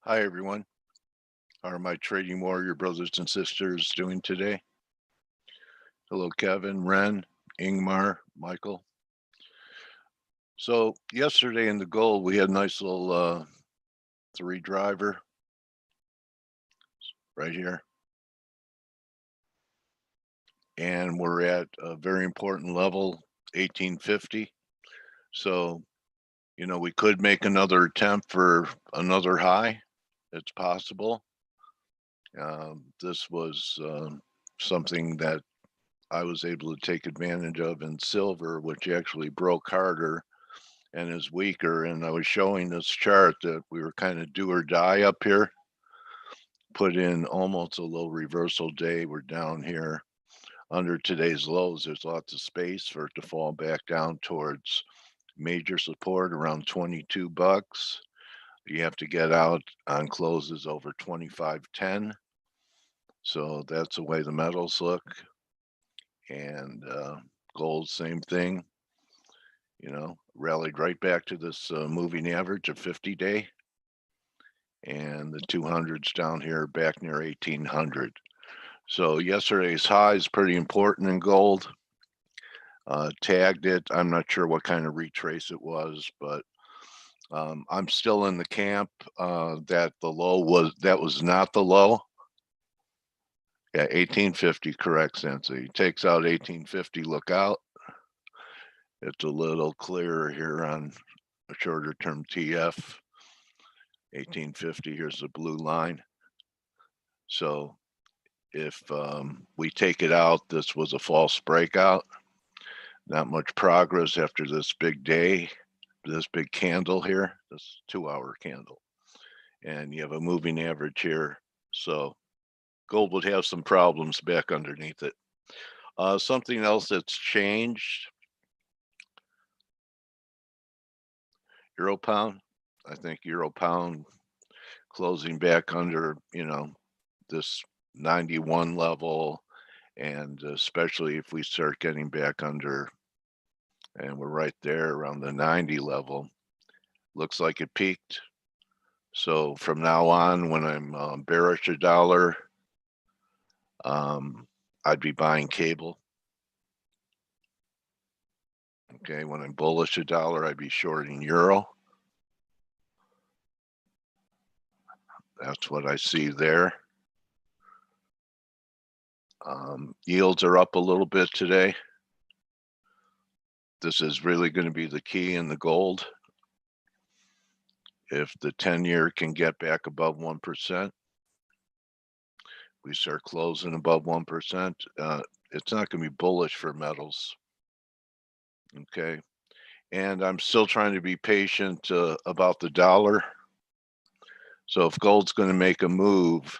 Hi, everyone. How are my trading warrior brothers and sisters doing today? Hello, Kevin, Ren, Ingmar, Michael. So yesterday in the gold, we had a nice little three driver right here. And we're at a very important level, 1850. So, we could make another attempt for another high. It's possible. This was something that I was able to take advantage of in silver, which actually broke harder and is weaker. And I was showing this chart that we were kind of do or die up here, put in almost a low reversal day. We're down here under today's lows. There's lots of space for it to fall back down towards major support around 22 bucks. You have to get out on closes over 25.10. So that's the way the metals look. And gold, same thing. Rallied right back to this moving average of 50-day. And the 200s down here back near 1800. So yesterday's high is pretty important in gold. Tagged it. I'm not sure what kind of retrace it was, but I'm still in the camp that the low was not the low. Yeah, 1850, correct, Sensei. Takes out 1850, look out. It's a little clearer here on a shorter term TF. 1850, here's the blue line. So if we take it out, this was a false breakout. Not much progress after this big day, this big candle here, this 2-hour candle. And you have a moving average here. So gold would have some problems back underneath it. Something else that's changed, Euro pound. I think Euro pound closing back under, this 91 level, and especially if we start getting back under, and we're right there around the 90 level, looks like it peaked. So from now on, when I'm bearish a dollar, I'd be buying cable. Okay, when I'm bullish a dollar, I'd be shorting euro. That's what I see there. Yields are up a little bit today. This is really going to be the key in the gold. If the 10-year can get back above 1%, we start closing above 1%, it's not going to be bullish for metals. Okay. And I'm still trying to be patient about the dollar. So if gold's going to make a move,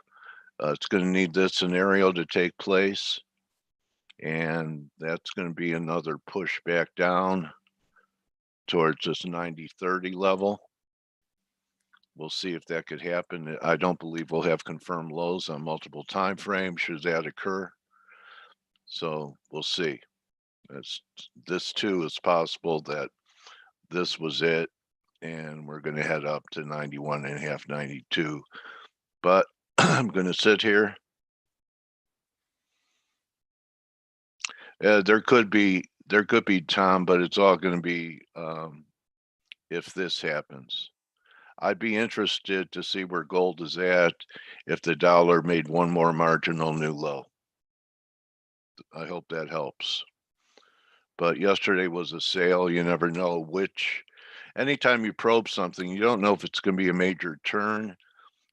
it's going to need this scenario to take place. And that's going to be another push back down towards this 90-30 level. We'll see if that could happen. I don't believe we'll have confirmed lows on multiple time frames should that occur. So we'll see. This too is possible that this was it, and we're going to head up to 91 and a half, 92. But I'm going to sit here. There could be, Tom, but it's all going to be if this happens. I'd be interested to see where gold is at if the dollar made one more marginal new low. I hope that helps. But yesterday was a sale. You never know which. Anytime you probe something, you don't know if it's going to be a major turn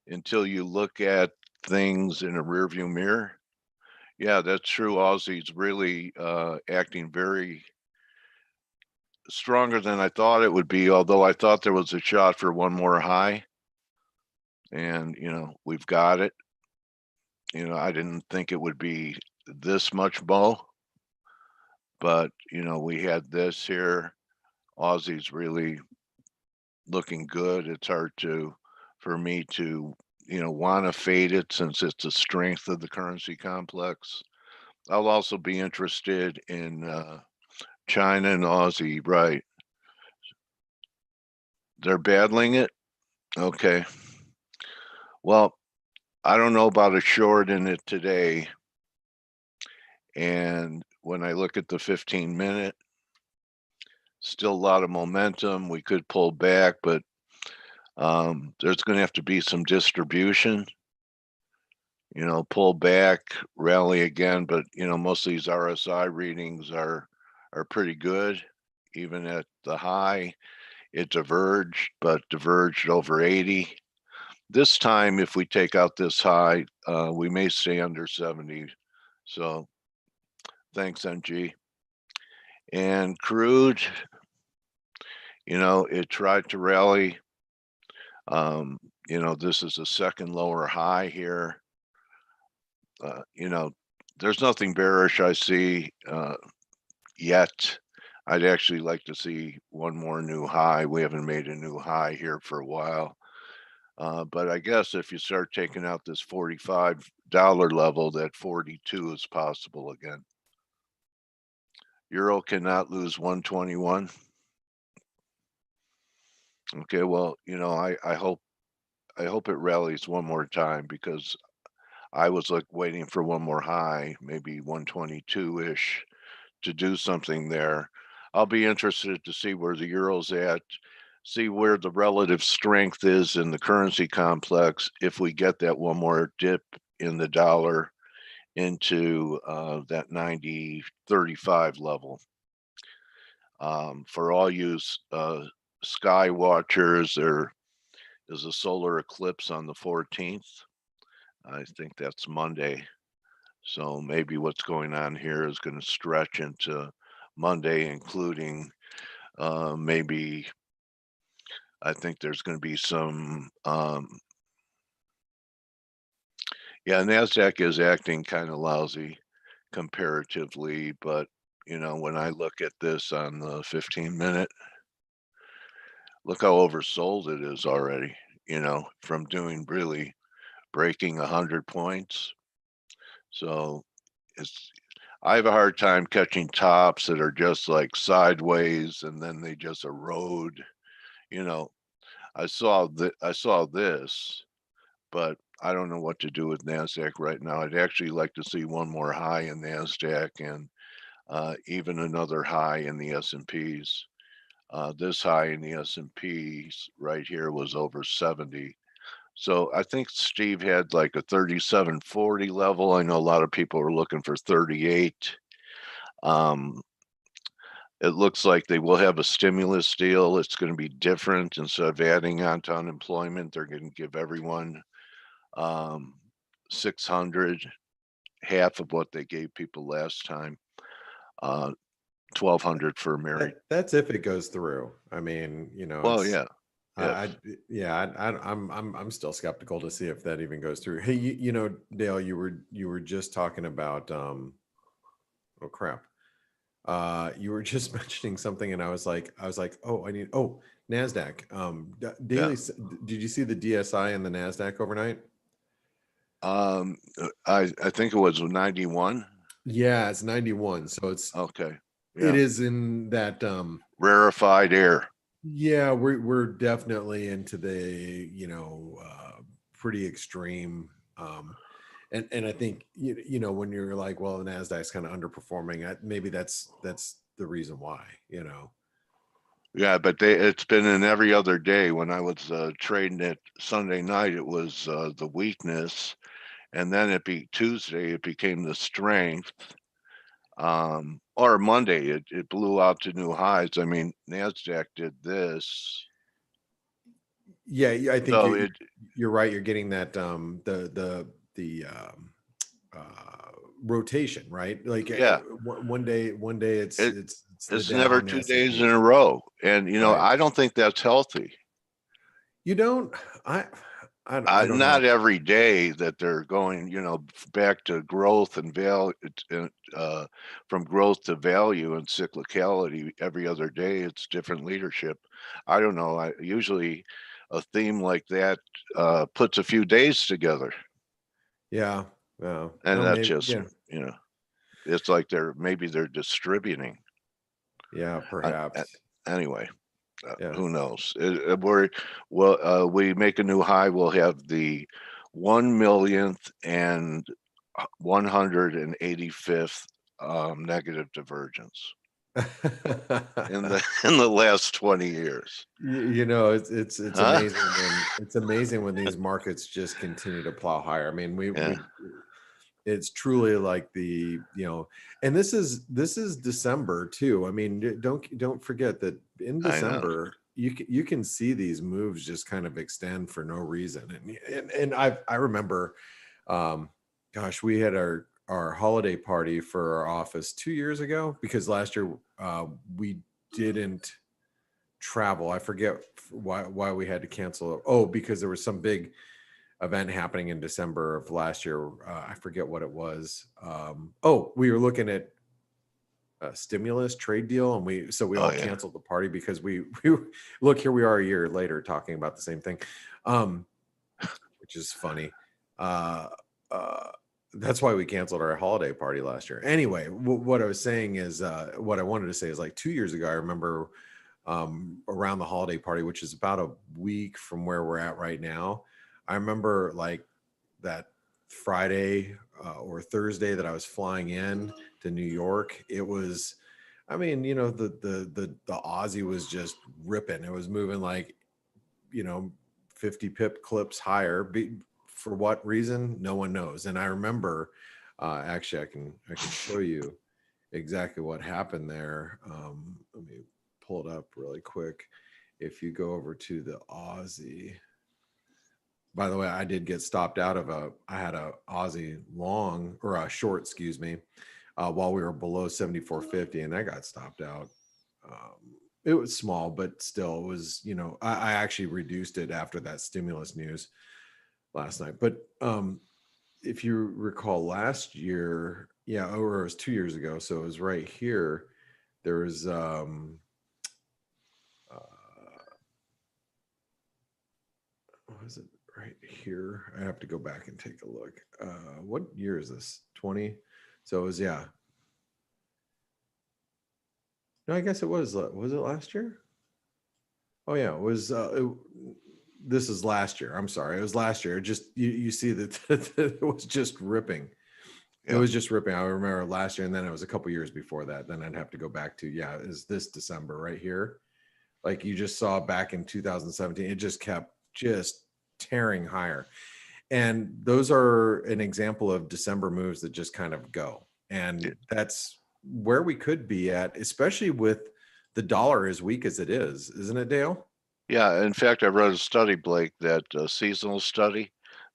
until you look at things in a rearview mirror. Yeah, that's true. Aussie's really acting very stronger than I thought it would be, although I thought there was a shot for one more high. And, we've got it. I didn't think it would be this much low, but, we had this here. Aussie's really looking good. It's hard for me to, want to fade it since it's the strength of the currency complex. I'll also be interested in China and Aussie, right? They're battling it. Okay. Well, I don't know about a short in it today. And when I look at the 15-minute, still a lot of momentum. We could pull back, but there's going to have to be some distribution, pull back, rally again. But, most of these RSI readings are pretty good. Even at the high, it diverged, but diverged over 80. This time, if we take out this high, we may stay under 70. So thanks, NG. And crude, it tried to rally. This is a second lower high here. There's nothing bearish I see yet. I'd actually like to see one more new high. We haven't made a new high here for a while. But I guess if you start taking out this $45 level, that 42 is possible again. Euro cannot lose 121. Okay, well, I hope it rallies one more time, because I was waiting for one more high, maybe 122-ish, to do something there. I'll be interested to see where the euro's at, see where the relative strength is in the currency complex if we get that one more dip in the dollar into that 90.35 level. For all you sky watchers, there is a solar eclipse on the 14th. I think that's Monday. So maybe what's going on here is going to stretch into Monday, including maybe, I think there's going to be some, yeah, NASDAQ is acting kind of lousy comparatively, but when I look at this on the 15-minute, look how oversold it is already, from doing really breaking 100 points. So I have a hard time catching tops that are just like sideways and then they just erode. I saw this, but I don't know what to do with NASDAQ right now. I'd actually like to see one more high in NASDAQ and even another high in the S&Ps. This high in the S&Ps right here was over 70. So I think Steve had like a 37.40 level. I know a lot of people are looking for 38. It looks like they will have a stimulus deal. It's going to be different. Instead of adding on to unemployment, they're going to give everyone 600, half of what they gave people last time. 1,200 for married. That's if it goes through. I mean, Well, yeah. I'm still skeptical to see if that even goes through. Hey, Dale, you were just talking about oh crap. You were just mentioning something and I was like, oh, NASDAQ. Daily, did you see the DSI and the NASDAQ overnight? I think it was 91. Yeah, it's 91. So it's okay. Yeah. It is in that rarefied air. Yeah, we're definitely into the pretty extreme. And I think when you're like, well, the NASDAQ's kind of underperforming, maybe that's the reason why. Yeah, but it's been in every other day. When I was trading it Sunday night, it was the weakness, and then Tuesday it became the strength. Or Monday it blew out to new highs. I mean, NASDAQ did this. Yeah, I think you're right. You're getting that rotation, right? Like one day it's never 2 days in a row, and right. I don't think that's healthy. You don't? I don't not know. Every day that they're going back to growth and value, from growth to value and cyclicality. Every other day it's different leadership. I don't know. Usually a theme like that puts a few days together. Yeah. Well, and that's just it's like they're distributing. Yeah, perhaps. Anyway, Yeah. Who knows? We make a new high, we'll have the 1 millionth and 185th negative divergence in the in the last 20 years. You know, it's Huh? amazing when these markets just continue to plow higher. I mean, Yeah, it's truly like and this is December too. I mean, don't forget that in I know. December you can see these moves just kind of extend for no reason. And I remember, um, gosh, we had our holiday party for our office 2 years ago because last year we didn't travel. I forget why we had to cancel. Oh, because there was some big event happening in December of last year. I forget what it was. We were looking at a stimulus trade deal, and we Oh all yeah. canceled the party because we look, here we are a year later talking about the same thing, um, which is funny. Uh, uh, that's why we canceled our holiday party last year. Anyway, what I was saying is, what I wanted to say is, like 2 years ago, I remember around the holiday party, which is about a week from where we're at right now. I remember like that Friday or Thursday that I was flying in to New York. It was, I mean, the Aussie was just ripping. It was moving like, you know, 50 pip clips higher. For what reason? No one knows. And I remember, actually, I can show you exactly what happened there. Let me pull it up really quick. If you go over to the Aussie, by the way, I did get stopped out of I had a Aussie long or a short, excuse me, while we were below 74.50, and I got stopped out. It was small, but still, it was, I actually reduced it after that stimulus news last night. But if you recall last year, yeah, or it was 2 years ago, so it was right here. There was what was it right here? I have to go back and take a look. What year is this? 20. So it was, yeah. No, I guess it was it last year? Oh yeah, it was this is last year. I'm sorry. It was last year. Just you see that it was just ripping. It Yeah. was just ripping. I remember last year, and then it was a couple years before that. Then I'd have to go back to, yeah, is this December right here? Like you just saw back in 2017, it just kept just tearing higher. And those are an example of December moves that just kind of go. Yeah. And that's where we could be at, especially with the dollar as weak as it is, isn't it, Dale? Yeah, in fact, I read a study, Blake, that seasonal study,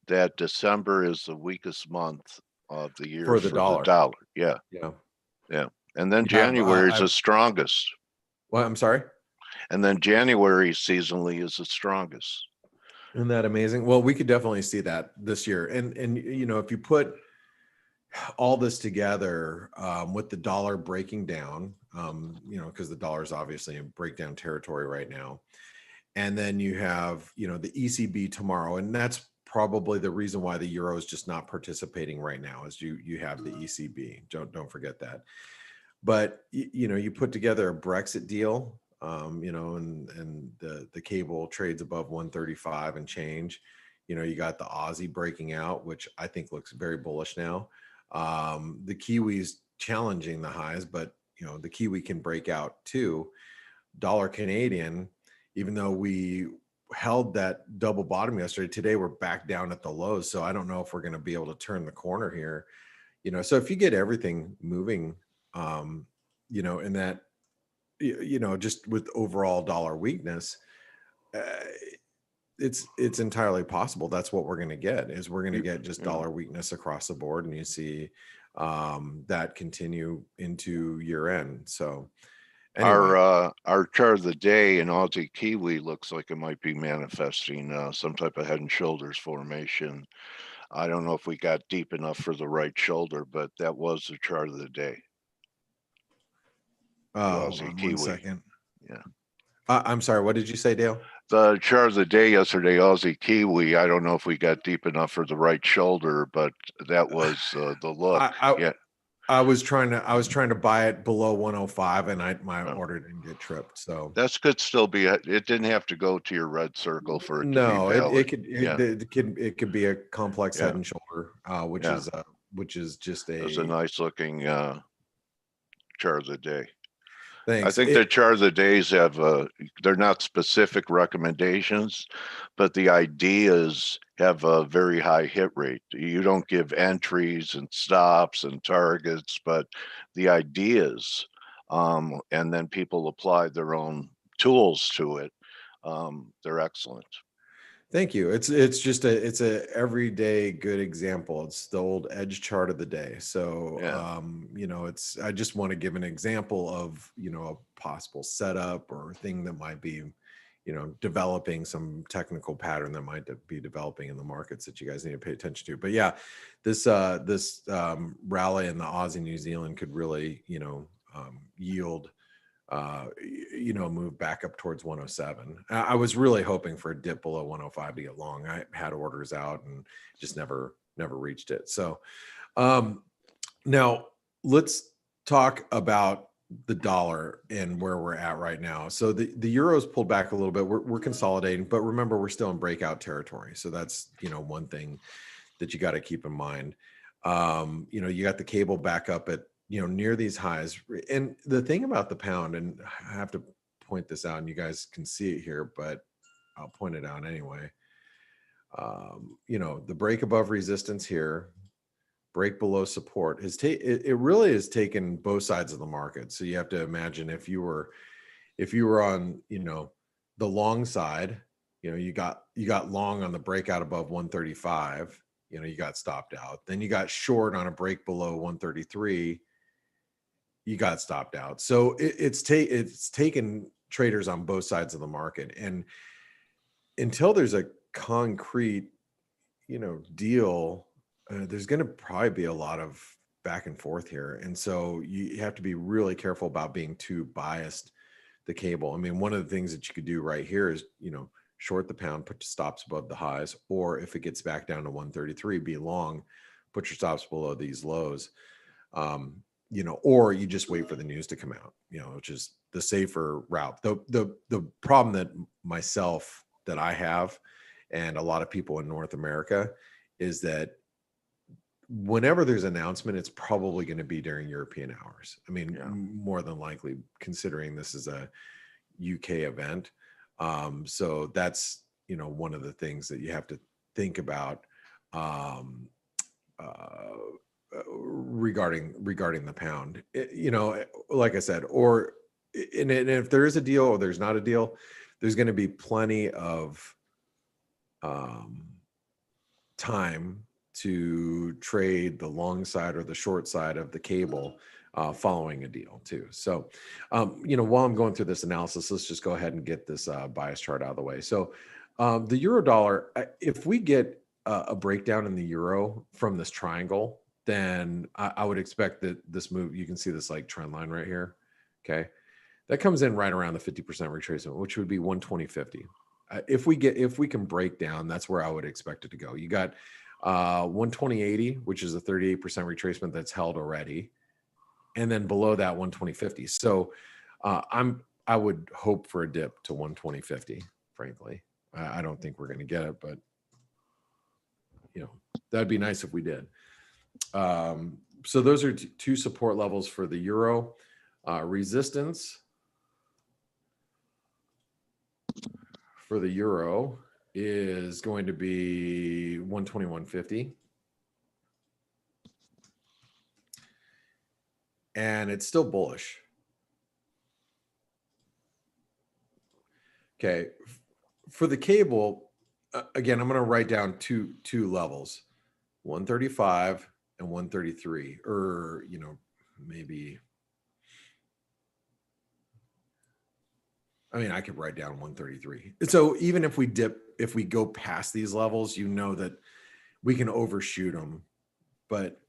that December is the weakest month of the year For the for the dollar. dollar. Yeah, Yeah. yeah. And then Yeah. January is the strongest. Well, I'm sorry. And then January seasonally is the strongest. Isn't that amazing? Well, we could definitely see that this year. And if you put all this together with the dollar breaking down, because the dollar is obviously in breakdown territory right now. And then you have, the ECB tomorrow. And that's probably the reason why the euro is just not participating right now, is you have the ECB. Don't forget that. But you put together a Brexit deal, and the cable trades above 135 and change. You got the Aussie breaking out, which I think looks very bullish now. The Kiwis challenging the highs, but the Kiwi can break out too. Dollar Canadian, even though we held that double bottom yesterday, today we're back down at the lows. So I don't know if we're going to be able to turn the corner here. So if you get everything moving, in that, just with overall dollar weakness, uh, it's entirely possible that's what we're going to get, is we're going to get just dollar weakness across the board, and you see that continue into year end. So anyway, Our chart of the day in Aussie Kiwi looks like it might be manifesting some type of head and shoulders formation. I don't know if we got deep enough for the right shoulder, but that was the chart of the day. hold Aussie on Kiwi. 1 second. Yeah. I'm sorry, what did you say, Dale? The chart of the day yesterday, Aussie Kiwi. I don't know if we got deep enough for the right shoulder, but that was the look. I, Yeah. I was trying to buy it below 105 and my Oh, order didn't get tripped. So That's could still be, it didn't have to go to your red circle for it to be no, valid. it, Yeah, it could be a complex head yeah, and shoulder, yeah. which is just It was a a nice looking chart of the day. I thanks. think the chart of the days have they're not specific recommendations, but the ideas have a very high hit rate. You don't give entries and stops and targets, but the ideas, and then people apply their own tools to it. They're excellent. Thank you. It's a everyday good example. It's the old edge chart of the day. So Yeah, you know, it's I just want to give an example of, you know, a possible setup or thing that might be, you know, developing some technical pattern that might be developing in the markets that you guys need to pay attention to. But yeah, this rally in the Aussie New Zealand could really, you know, yield you know, move back up towards 107. I was really hoping for a dip below 105 to get long. I had orders out and just never reached it. So now let's talk about the dollar and where we're at right now. So the euro's pulled back a little bit. We're consolidating, but remember we're still in breakout territory. So that's, you know, one thing that you got to keep in mind. You know, you got the cable back up at, you know, near these highs. And the thing about the pound, and I have to point this out, and you guys can see it here, but I'll point it out anyway. You know, the break above resistance here, break below support has it really has taken both sides of the market. So you have to imagine if you were on, you know, the long side, you know, you got long on the breakout above 135, you know, you got stopped out. Then you got short on a break below 133, you got stopped out. So it's taken traders on both sides of the market. And until there's a concrete, you know, deal, there's going to probably be a lot of back and forth here. And so you have to be really careful about being too biased the cable. I mean, one of the things that you could do right here is, you know, short the pound, put your stops above the highs, or if it gets back down to 133, be long, put your stops below these lows. You know, or you just wait for the news to come out, you know, which is the safer route. The problem that I have and a lot of people in North America is that whenever there's an announcement, it's probably going to be during European hours. I mean, yeah. more than likely, considering this is a UK event. So that's, you know, one of the things that you have to think about regarding the pound. You know, like I said, or and if there is a deal or there's not a deal, there's going to be plenty of time to trade the long side or the short side of the cable following a deal too. So, you know, while I'm going through this analysis, let's just go ahead and get this bias chart out of the way. So the euro dollar, if we get a breakdown in the euro from this triangle, then I would expect that this move, you can see this like trend line right here. Okay. That comes in right around the 50% retracement, which would be 120.50. If we can break down, that's where I would expect it to go. You got 120.80, which is a 38% retracement that's held already, and then below that 120.50. So I would hope for a dip to 120.50. Frankly, I don't think we're going to get it, but you know, that'd be nice if we did. So those are two support levels for the euro. Resistance for the euro is going to be 121.50. And it's still bullish. Okay. For the cable, again, I'm going to write down two levels, 135 and 133, or, you know, maybe, I mean, I could write down 133. So even if we go past these levels, you know that we can overshoot them, but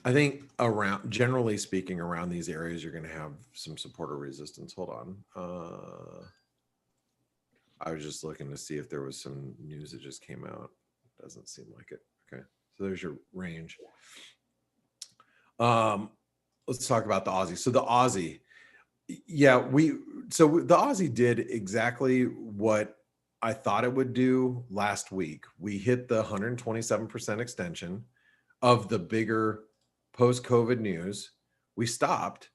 I think generally speaking, around these areas, you're going to have some support or resistance. Hold on. I was just looking to see if there was some news that just came out. Doesn't seem like it. Okay, so there's your range. Let's talk about the Aussie. So the Aussie, yeah, the Aussie did exactly what I thought it would do last week. We hit the 127% extension of the bigger post-COVID news. We stopped,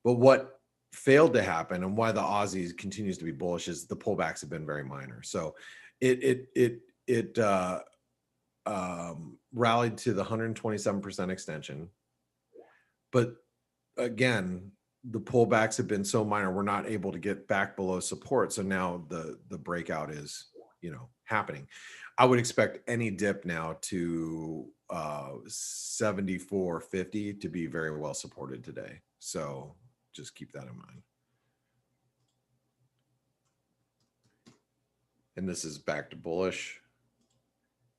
but what failed to happen and why the Aussie continues to be bullish is the pullbacks have been very minor. So it rallied to the 127% extension, but again, the pullbacks have been so minor, we're not able to get back below support. So now the breakout is, happening. I would expect any dip now to 74.50 to be very well supported today. So just keep that in mind. And this is back to bullish.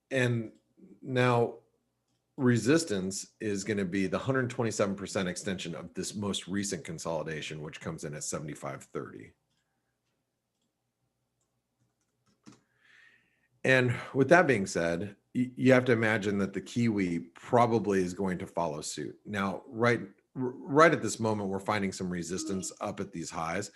And now resistance is going to be the 127% extension of this most recent consolidation, which comes in at 75.30. And with that being said, you have to imagine that the Kiwi probably is going to follow suit. Now, right at this moment, we're finding some resistance up at these highs.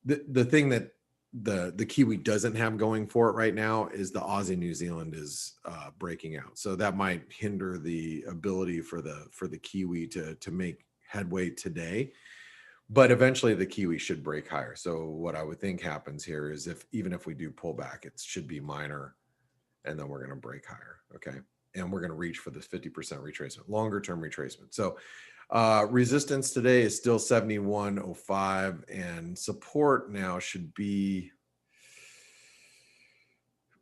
The thing that the Kiwi doesn't have going for it right now is the Aussie New Zealand is breaking out. So that might hinder the ability for the Kiwi to make headway today. But eventually the Kiwi should break higher. So what I would think happens here is even if we do pull back, it should be minor, and then we're going to break higher. Okay. And we're going to reach for this 50% retracement, longer term retracement. So resistance today is still 71.05, and support now should be,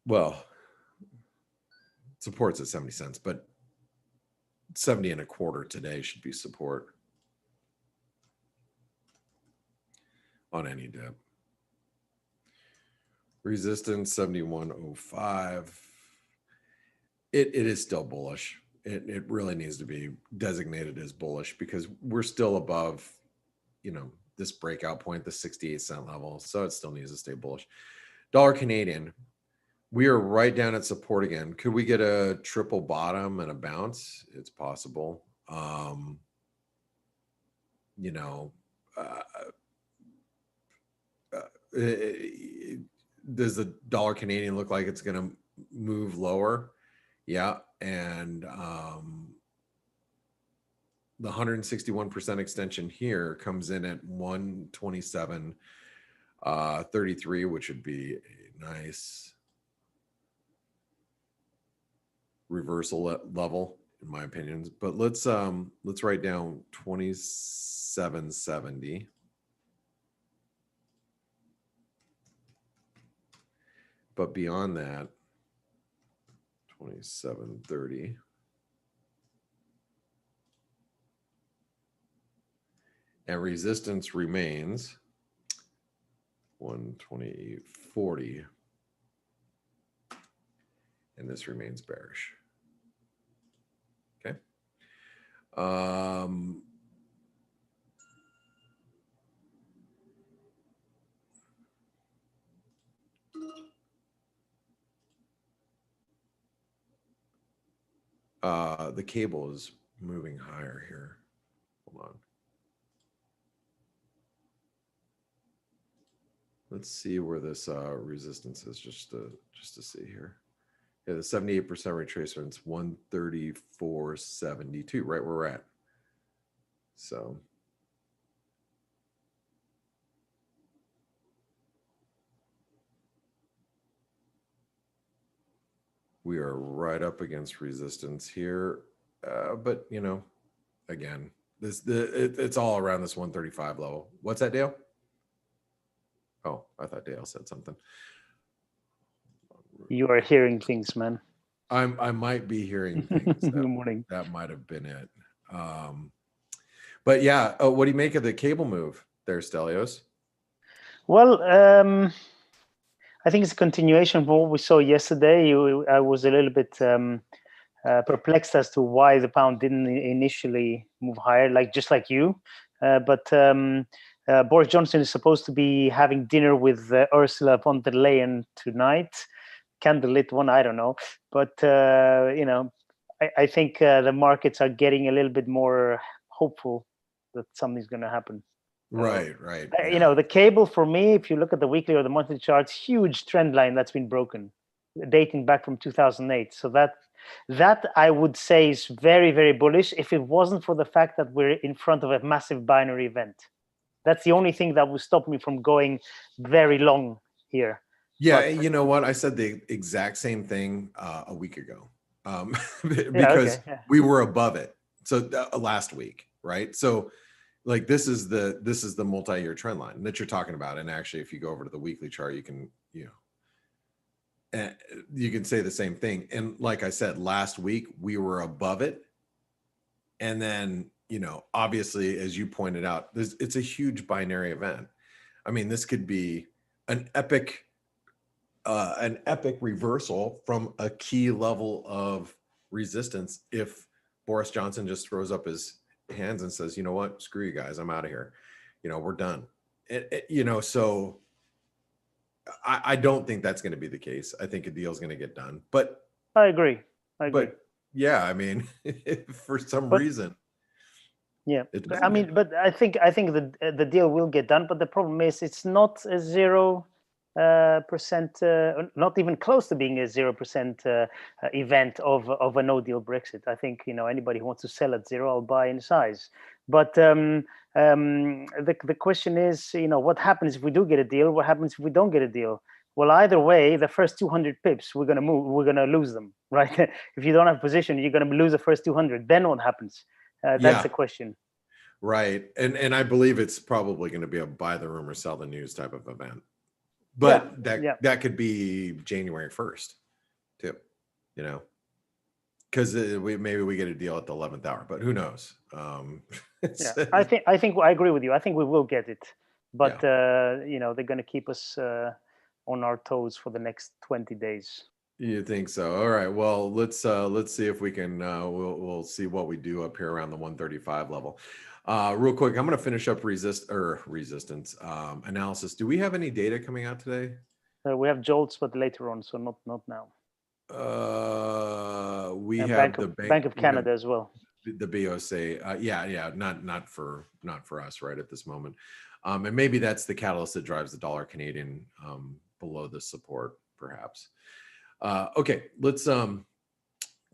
well, support's at 70 cents, but 70.25 today should be support on any dip. Resistance 71.05. It is still bullish. It really needs to be designated as bullish because we're still above, this breakout point, the 68-cent level. So it still needs to stay bullish. Dollar Canadian, we are right down at support again. Could we get a triple bottom and a bounce? It's possible. Does the dollar Canadian look like it's going to move lower? Yeah. And the 161% extension here comes in at 127.33, which would be a nice reversal level in my opinion. But let's write down 27.70. But beyond that, 27.30. And resistance remains 128.40. And this remains bearish. Okay. The cable is moving higher here. Hold on. Let's see where this resistance is just to see here. Yeah, the 78% retracement is 134.72, right where we're at. So we are right up against resistance here. But again, it's all around this 135 level. What's that, Dale? Oh, I thought Dale said something. You are hearing things, man. I might be hearing things. Good morning. That might have been it. But yeah, what do you make of the cable move there, Stelios? Well, I think it's a continuation of what we saw yesterday. I was a little bit perplexed as to why the pound didn't initially move higher, just like you. But Boris Johnson is supposed to be having dinner with Ursula von der Leyen tonight. Candlelit one, I don't know. But, I think the markets are getting a little bit more hopeful that something's going to happen. Right. The cable for me, if you look at the weekly or the monthly charts, huge trend line that's been broken, dating back from 2008. So that I would say is very, very bullish if it wasn't for the fact that we're in front of a massive binary event. That's the only thing that would stop me from going very long here. Yeah, But- you know what? I said the exact same thing a week ago, because we were above it. So last week, right? So like this is the multi-year trend line that you're talking about. And actually, if you go over to the weekly chart, you can say the same thing. And like I said, last week we were above it, and then obviously, as you pointed out, it's a huge binary event. I mean, this could be an epic reversal from a key level of resistance if Boris Johnson just throws up his hands and says, you know what, screw you guys, I'm out of here. We're done. So I don't think that's going to be the case. I think a deal is going to get done. But I agree. But yeah, I mean, for some reason. Yeah, but I think the deal will get done. But the problem is, it's not a 0%, not even close to being a 0% event of a no deal Brexit. I think anybody who wants to sell at 0, I'll buy in size. But the question is, what happens if we do get a deal? What happens if we don't get a deal? Well, either way, the first 200 pips, we're going to lose them, right? If you don't have position, you're going to lose the first 200. Then what happens? That's the question. Right. And I believe it's probably going to be a buy the rumor, sell the news type of event. But that could be January 1st too, because maybe we get a deal at the 11th hour, but who knows? I think I agree with you. I think we will get it, but they're going to keep us on our toes for the next 20 days. You think so? All right. Well, let's see if we can. We'll see what we do up here around the 135 level. Real quick, I'm going to finish up resistance analysis. Do we have any data coming out today? We have JOLTS, but later on, so not now. We have the Bank of Canada as well. The BOC, not for us right at this moment, and maybe that's the catalyst that drives the dollar Canadian below the support, perhaps. Okay, let's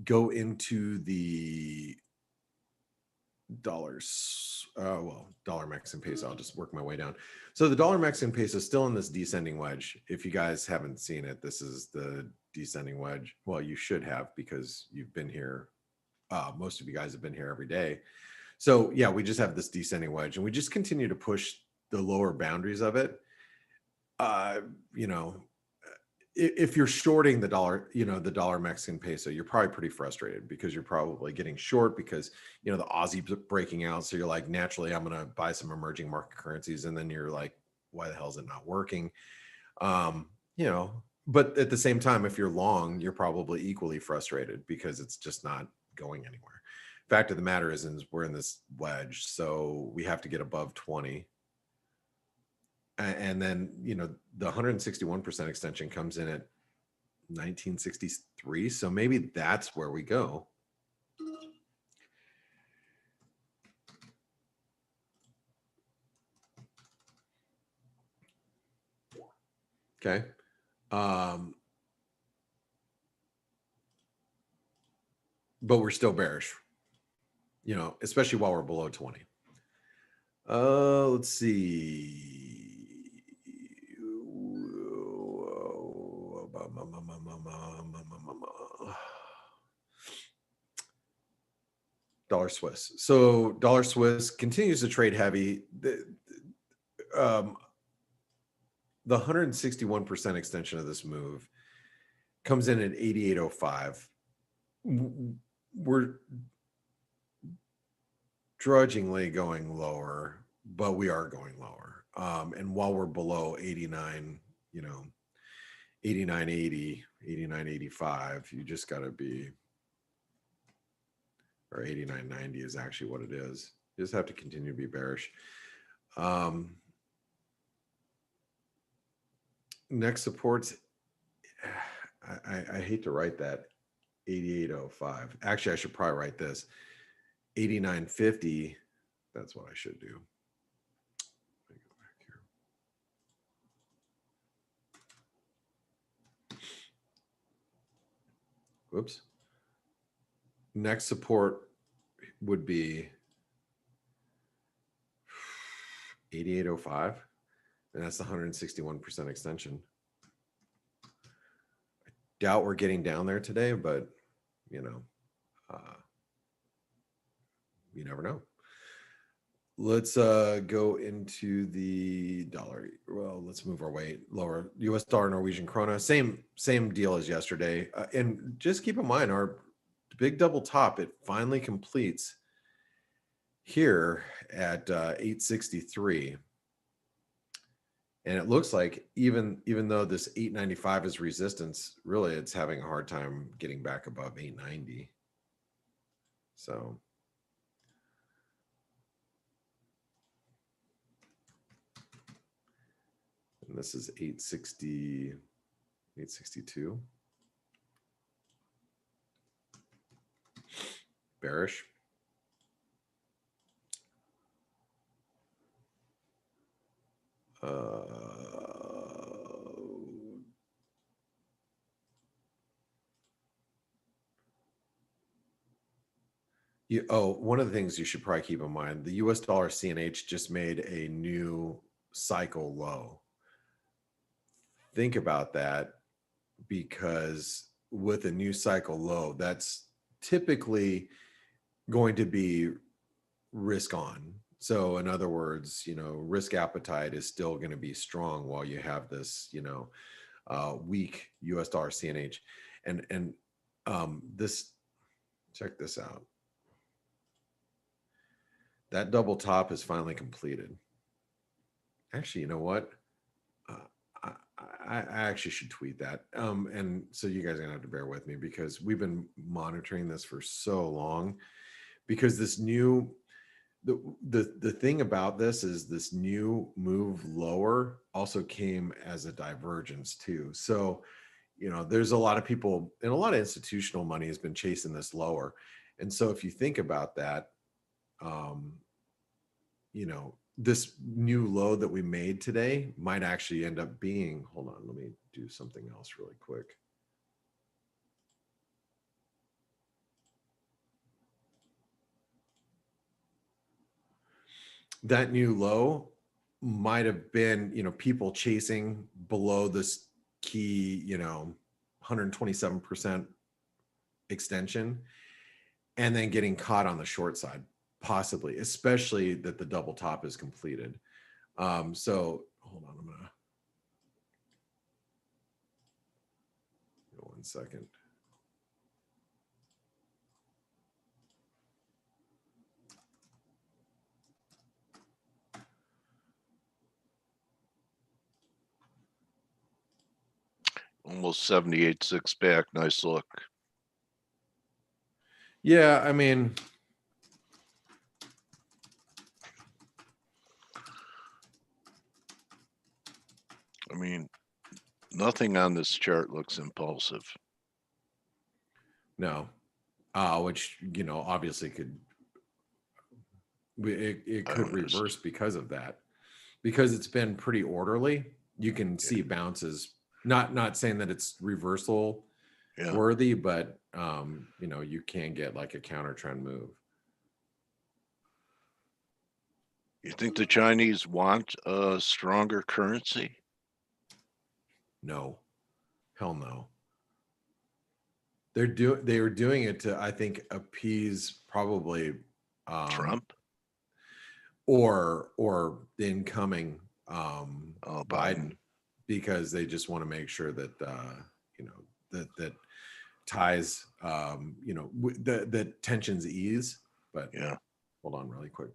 go into the dollars. Dollar Mexican peso. I'll just work my way down. So the dollar Mexican peso is still in this descending wedge. If you guys haven't seen it, this is the descending wedge. Well, you should have, because you've been here. Most of you guys have been here every day. So yeah, we just have this descending wedge, and we just continue to push the lower boundaries of it. If you're shorting the dollar Mexican peso, you're probably pretty frustrated, because you're probably getting short because, the Aussie breaking out. So you're like, naturally, I'm going to buy some emerging market currencies. And then you're like, why the hell is it not working? But at the same time, if you're long, you're probably equally frustrated because it's just not going anywhere. Fact of the matter is we're in this wedge. So we have to get above 20. And then, the 161% extension comes in at 1963. So maybe that's where we go. Okay. But we're still bearish, especially while we're below 20. Let's see. Dollar Swiss. So dollar Swiss continues to trade heavy. The 161% extension of this move comes in at 88.05. We're drudgingly going lower, but we are going lower. And while we're below 89, 89.80, 89.85, you just got to be, or 89.90 is actually what it is. You just have to continue to be bearish. Next supports, I hate to write that 8805. Actually, I should probably write this 8950. That's what I should do. Let me go back here. Whoops. Next support would be 8805, and that's the 161% extension. I doubt we're getting down there today, but you know, you never know. Let's go into the dollar. Well, let's move our way lower. US dollar, Norwegian krona, same deal as yesterday. And just keep in mind, our big double top, it finally completes here at 863. And it looks like even though this 895 is resistance, really it's having a hard time getting back above 890. So and this is 860, 862. Bearish. One of the things you should probably keep in mind, the US dollar CNH just made a new cycle low. Think about that, because with a new cycle low, that's typically going to be risk on. So in other words, risk appetite is still going to be strong while you have this, weak US dollar CNH. And this, check this out. That double top is finally completed. Actually, you know what? I actually should tweet that. And so you guys are gonna have to bear with me, because we've been monitoring this for so long, because this new, the thing about this is this new move lower also came as a divergence too. So, there's a lot of people and a lot of institutional money has been chasing this lower. And so if you think about that, this new low that we made today might actually end up being, hold on, let me do something else really quick. That new low might have been, people chasing below this key, 127% extension, and then getting caught on the short side, possibly, especially that the double top is completed. So hold on, I'm gonna, 1 second. Almost 78.6 back. Nice look. Yeah, I mean, nothing on this chart looks impulsive. no, which, obviously could, it could reverse because of that, because it's been pretty orderly. You can see bounces, not saying that it's reversal worthy, but you can get like a counter trend move. You think the Chinese want a stronger currency? No, hell no. They were doing it to, I think, appease probably Trump or the incoming Biden, because they just want to make sure that that ties the tensions ease. But yeah, hold on really quick.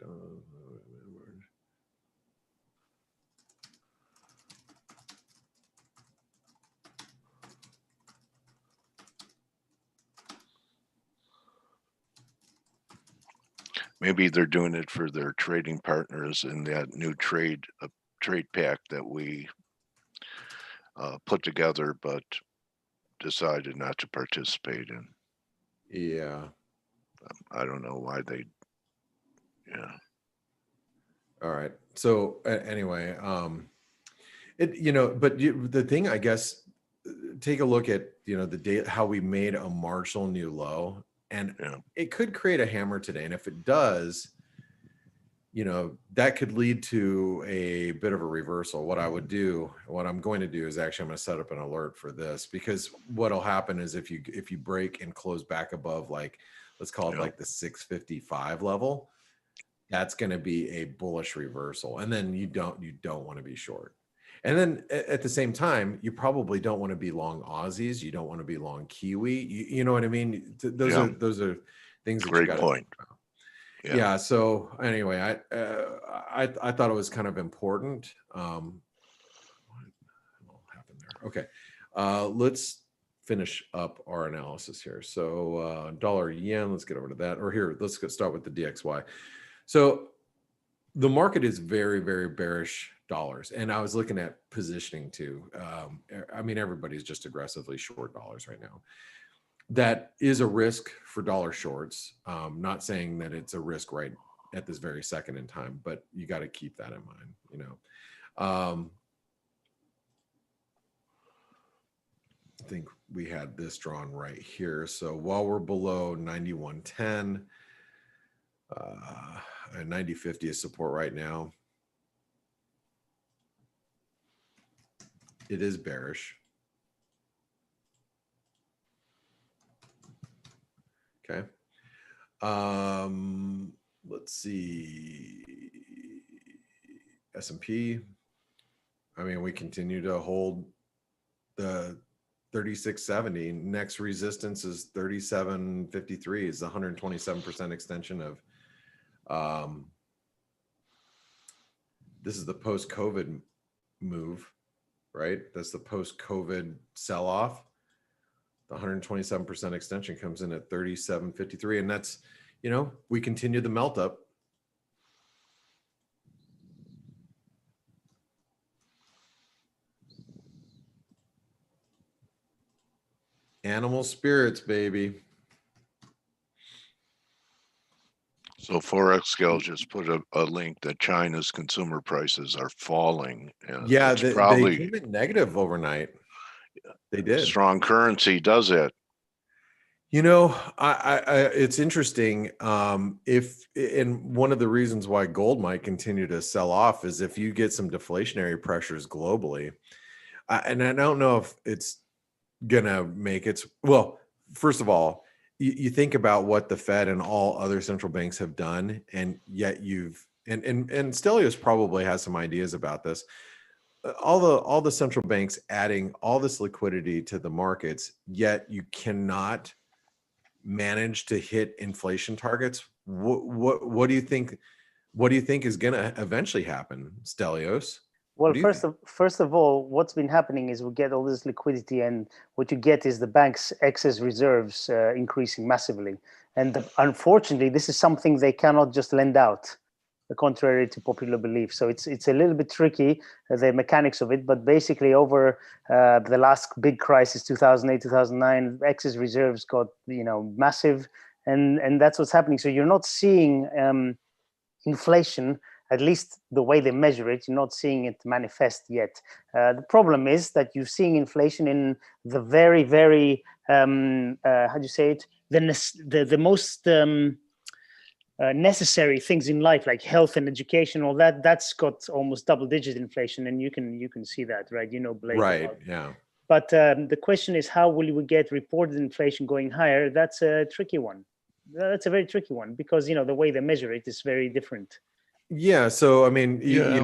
maybe they're doing it for their trading partners in that new trade pack that we put together, but decided not to participate in. Yeah. I don't know why they, yeah. All right. So anyway, but the thing, I guess, take a look at, the day, how we made a marginal new low, and Yeah. it could create a hammer today. And if it does, that could lead to a bit of a reversal. What I'm going to do is actually, I'm going to set up an alert for this, because what'll happen is if you break and close back above, like, let's call it like the 655 level, that's going to be a bullish reversal. And then you don't want to be short. And then at the same time, you probably don't want to be long Aussies. You don't want to be long Kiwi. You know what I mean? Those are things that Great you got to point. think about. Yeah. So anyway, I thought it was kind of important. What happened there? Okay. Let's finish up our analysis here. So dollar yen, let's get over to that. Or here, let's start with the DXY. So the market is very, very bearish dollars. And I was looking at positioning too. I mean, everybody's just aggressively short dollars right now. That is a risk for dollar shorts. Not saying that it's a risk right at this very second in time, but you got to keep that in mind, I think we had this drawn right here. So while we're below 91.10, and 90.50 is support right now. It is bearish. Okay. Let's see. S&P. I mean, we continue to hold the 3670. Next resistance is 3753. Is 127% extension of. This is the post-COVID move, right? That's the post-COVID sell-off. The 127% extension comes in at 3753, and that's, we continue the melt up. Animal spirits, baby. So ForexScale just put a link that China's consumer prices are falling. And Yeah, they probably came in negative overnight. They did. Strong currency does it. It's interesting. And one of the reasons why gold might continue to sell off is if you get some deflationary pressures globally. And I don't know if it's gonna make its, well, first of all, you think about what the Fed and all other central banks have done, and yet and Stelios probably has some ideas about this. All the central banks adding all this liquidity to the markets, yet you cannot manage to hit inflation targets. What do you think? What do you think is going to eventually happen, Stelios? Well, first of all, what's been happening is we get all this liquidity, and what you get is the bank's excess reserves increasing massively. And unfortunately, this is something they cannot just lend out, contrary to popular belief. So it's a little bit tricky, the mechanics of it. But basically, over the last big crisis, 2008, 2009, excess reserves got massive, and that's what's happening. So you're not seeing inflation. At least the way they measure it, you're not seeing it manifest yet. The problem is that you're seeing inflation in the very, very, how do you say it? The most necessary things in life, like health and education, all that. That's got almost double-digit inflation, and you can see that, right? Blake. Right. Yeah. But the question is, how will we get reported inflation going higher? That's a tricky one. That's a very tricky one, because the way they measure it is very different. Yeah. So, I mean,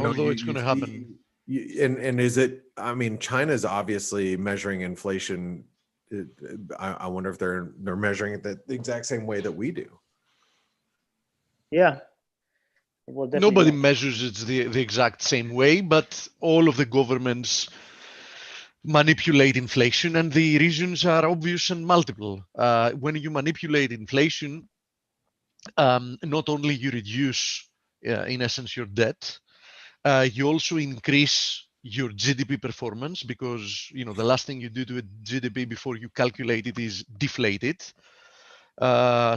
although it's going to happen. And is it, I mean, China's obviously measuring inflation. I wonder if they're measuring it the exact same way that we do. Yeah. Well, nobody measures it the exact same way, but all of the governments manipulate inflation, and the reasons are obvious and multiple. When you manipulate inflation, not only you reduce, in essence, your debt, you also increase your GDP performance, because the last thing you do to a GDP before you calculate it is deflate it.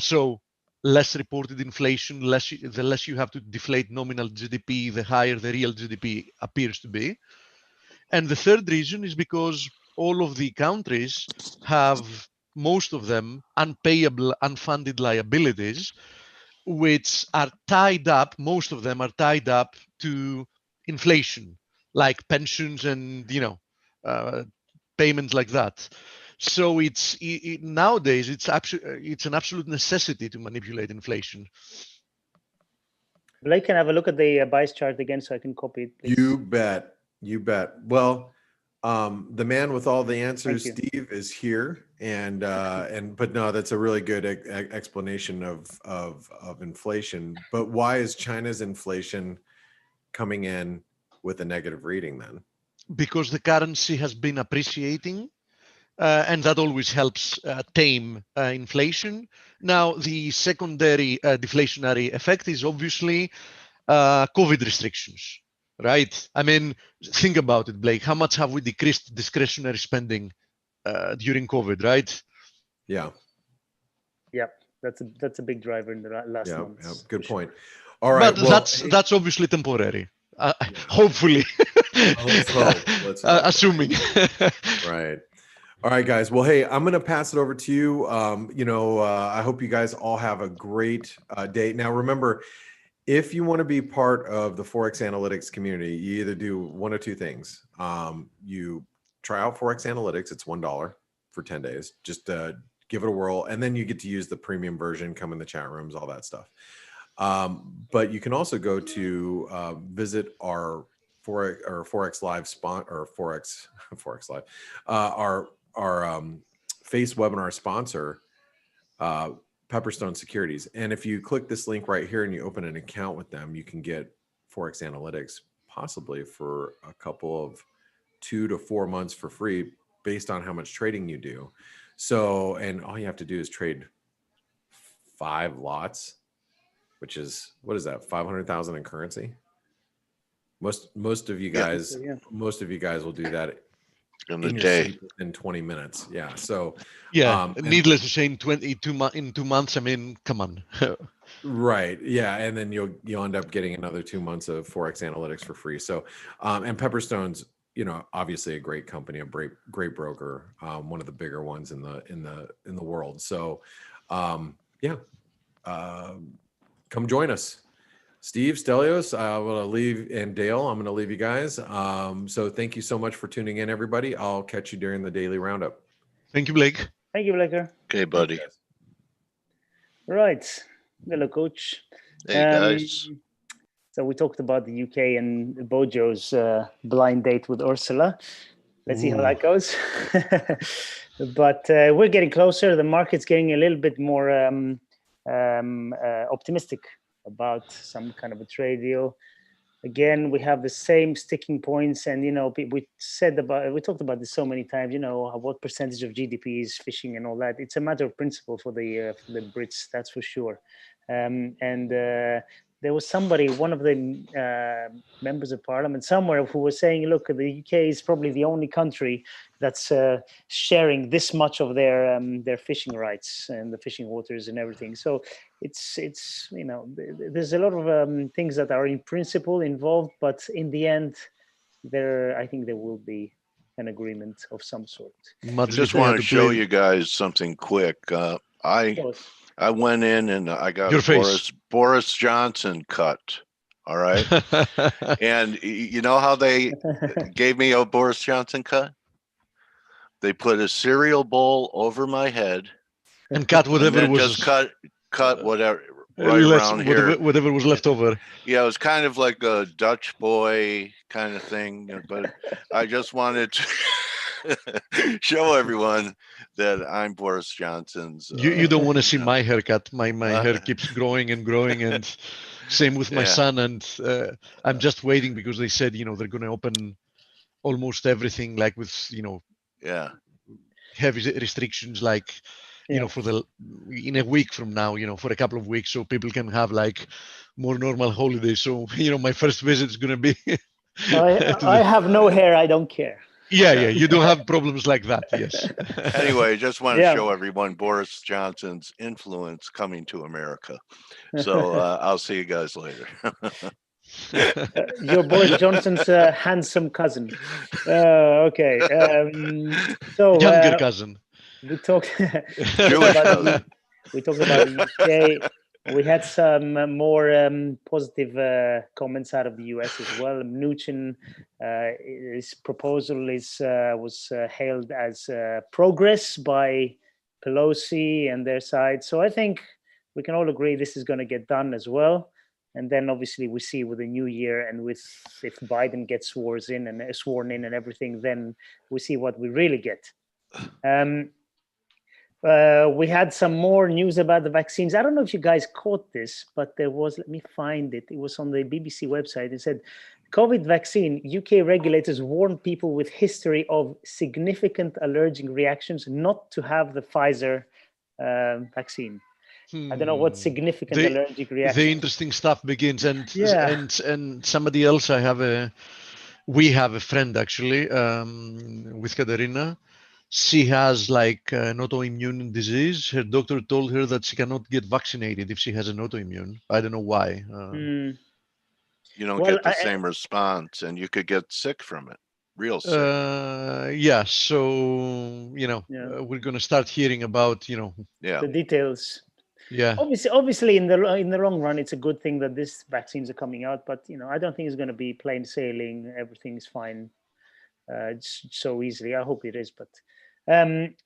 So less reported inflation, the less you have to deflate nominal GDP, the higher the real GDP appears to be. And the third reason is because all of the countries have, most of them, unpayable, unfunded liabilities, which are tied up, most of them are tied up to inflation, like pensions and, payments like that. So nowadays it's an absolute necessity to manipulate inflation. Blake, can I have a look at the bias chart again so I can copy it, please? You bet. You bet. Well, the man with all the answers, Thank you. Steve, is here, but no, that's a really good explanation of inflation. But why is China's inflation coming in with a negative reading then? Because the currency has been appreciating, and that always helps tame inflation. Now, the secondary deflationary effect is obviously COVID restrictions, right? I mean, think about it, Blake. How much have we decreased discretionary spending during COVID, right? Yeah. Yep, that's a big driver in the last Yeah. months. Good for sure. point. All right. But well, that's obviously temporary. Hopefully. Let's hope. Let's hope. Assuming. Right. All right, guys. Well, hey, I'm going to pass it over to you. I hope you guys all have a great day. Now, remember, if you want to be part of the Forex Analytics community, you either do one or two things. You try out Forex Analytics. It's $1 for 10 days. Just give it a whirl. And then you get to use the premium version, come in the chat rooms, all that stuff. But you can also go to visit our Forex Live Forex Live, our Face webinar sponsor, Pepperstone Securities. And if you click this link right here and you open an account with them, you can get Forex Analytics possibly for a couple of 2 to 4 months for free based on how much trading you do. So, and all you have to do is trade 5 lots, which is, what is that? 500,000 in currency. Most of you guys, most of you guys will do that in the day in 20 minutes. Yeah. So needless to say, in 2 months, I mean, come on. Right. Yeah. And then you'll end up getting another 2 months of Forex Analytics for free. So, and Pepperstone's, obviously a great company, a great broker, one of the bigger ones in the world. So, come join us. Steve, Stelios, I'm going to leave, and Dale, I'm going to leave you guys. So thank you so much for tuning in, everybody. I'll catch you during the daily roundup. Thank you, Blake. Thank you, Blake. Okay, buddy. Right. Hello, Coach. Hey, guys. So we talked about the UK and Bojo's blind date with Ursula. Let's see how that goes. But we're getting closer. The market's getting a little bit more optimistic about some kind of a trade deal. Again, we have the same sticking points, and we talked about this so many times. What percentage of GDP is fishing and all that. It's a matter of principle for the Brits, that's for sure. There was somebody, one of the members of parliament somewhere, who was saying, look, the UK is probably the only country that's sharing this much of their fishing rights and the fishing waters and everything. So it's there's a lot of things that are in principle involved, but in the end, I think there will be an agreement of some sort. I just want to show you guys something quick. I went in and I got a Boris Johnson cut. All right. And you know how they gave me a Boris Johnson cut? They put a cereal bowl over my head and cut whatever and was just cut whatever around here. Whatever was left over. Yeah, it was kind of like a Dutch boy kind of thing, but I just wanted to show everyone that I'm Boris Johnson's. You don't want to see my haircut. My hair keeps growing and growing, and same with my son. And I'm just waiting because they said they're going to open almost everything, like with heavy restrictions like you know, in a week from now, you know, for a couple of weeks, so people can have like more normal holidays. So, you know, my first visit is going to be. I have no hair. I don't care. Yeah, you don't have problems like that. Yes. Anyway, just want to Yeah. show everyone Boris Johnson's influence coming to America. So I'll see you guys later. You're Boris Johnson's handsome cousin. Okay. So Younger cousin. we talked. Jewish about cousin. we talked about the UK. We had some more positive comments out of the US as well. Mnuchin, his proposal was hailed as progress by Pelosi and their side. So I think we can all agree this is going to get done as well. And then obviously we see with the new year and with if Biden gets sworn in and everything, then we see what we really get. We had some more news about the vaccines. I don't know if you guys caught this, but there was, let me find it. It was on the BBC website. It said, COVID vaccine, UK regulators warn people with history of significant allergic reactions not to have the Pfizer vaccine. I don't know what significant allergic reaction. The interesting stuff begins, and Yeah. and somebody else. We have a friend actually with Katerina. She has like an autoimmune disease. Her doctor told her that she cannot get vaccinated if she has an autoimmune. I don't know why. You don't get the same response, and you could get sick from it. Real sick. Yeah. So you know, we're gonna start hearing about the details. Yeah. Obviously, in the long run, it's a good thing that these vaccines are coming out. But I don't think it's going to be plain sailing. Everything is fine so easily. I hope it is, but.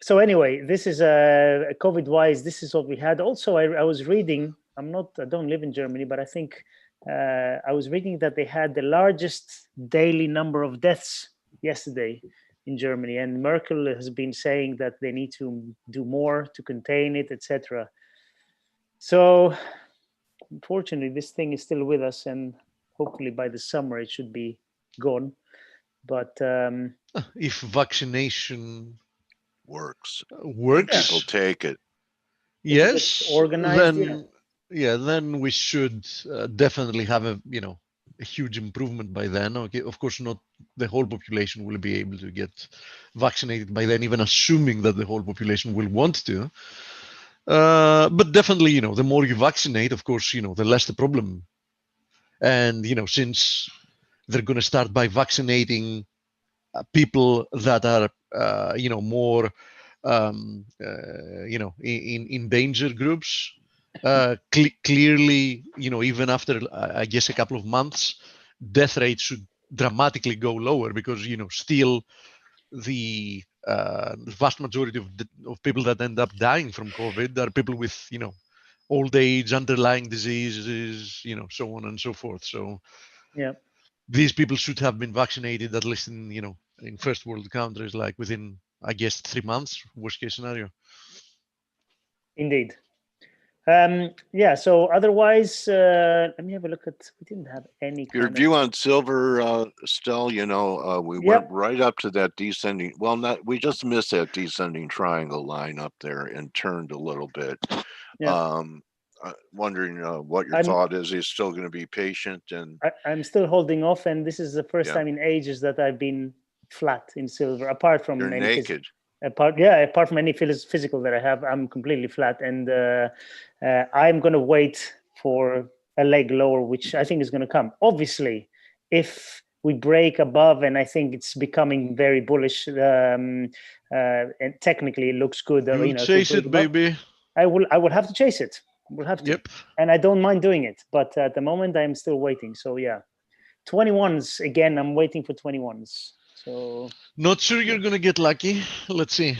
So anyway, this is COVID-wise. This is what we had. Also, I was reading. I don't live in Germany, but I think I was reading that they had the largest daily number of deaths yesterday in Germany, and Merkel has been saying that they need to do more to contain it, etc. So, unfortunately, this thing is still with us, and hopefully by the summer it should be gone. But if vaccination works, people take it. Yes, organized, then we should definitely have a huge improvement by then. Okay, of course, not the whole population will be able to get vaccinated by then, even assuming that the whole population will want to. But definitely, the more you vaccinate, of course, the less the problem. And since they're going to start by vaccinating people that are more in danger groups, clearly even after I guess a couple of months, death rates should dramatically go lower, because still the vast majority of people that end up dying from COVID are people with old age, underlying diseases, so on and so forth. So these people should have been vaccinated at least in first world countries, like within, I guess, 3 months, worst case scenario. Indeed. So otherwise, let me have a look at, we didn't have any. Your view on silver, Stel, we went right up to that descending, we just missed that descending triangle line up there and turned a little bit. Wondering what your thought is. He's still going to be patient, and I'm still holding off, and this is the first time in ages that I've been flat in silver, apart from you're naked. Apart from any physical that I have, I'm completely flat, and I'm going to wait for a leg lower, which I think is going to come. Obviously, if we break above, and I think it's becoming very bullish, and technically it looks good. You'll chase it, baby. I will have to chase it. We'll have to. Yep. And I don't mind doing it, but at the moment I'm still waiting. So 21s again. I'm waiting for 21s. So not sure you're gonna get lucky. Let's see.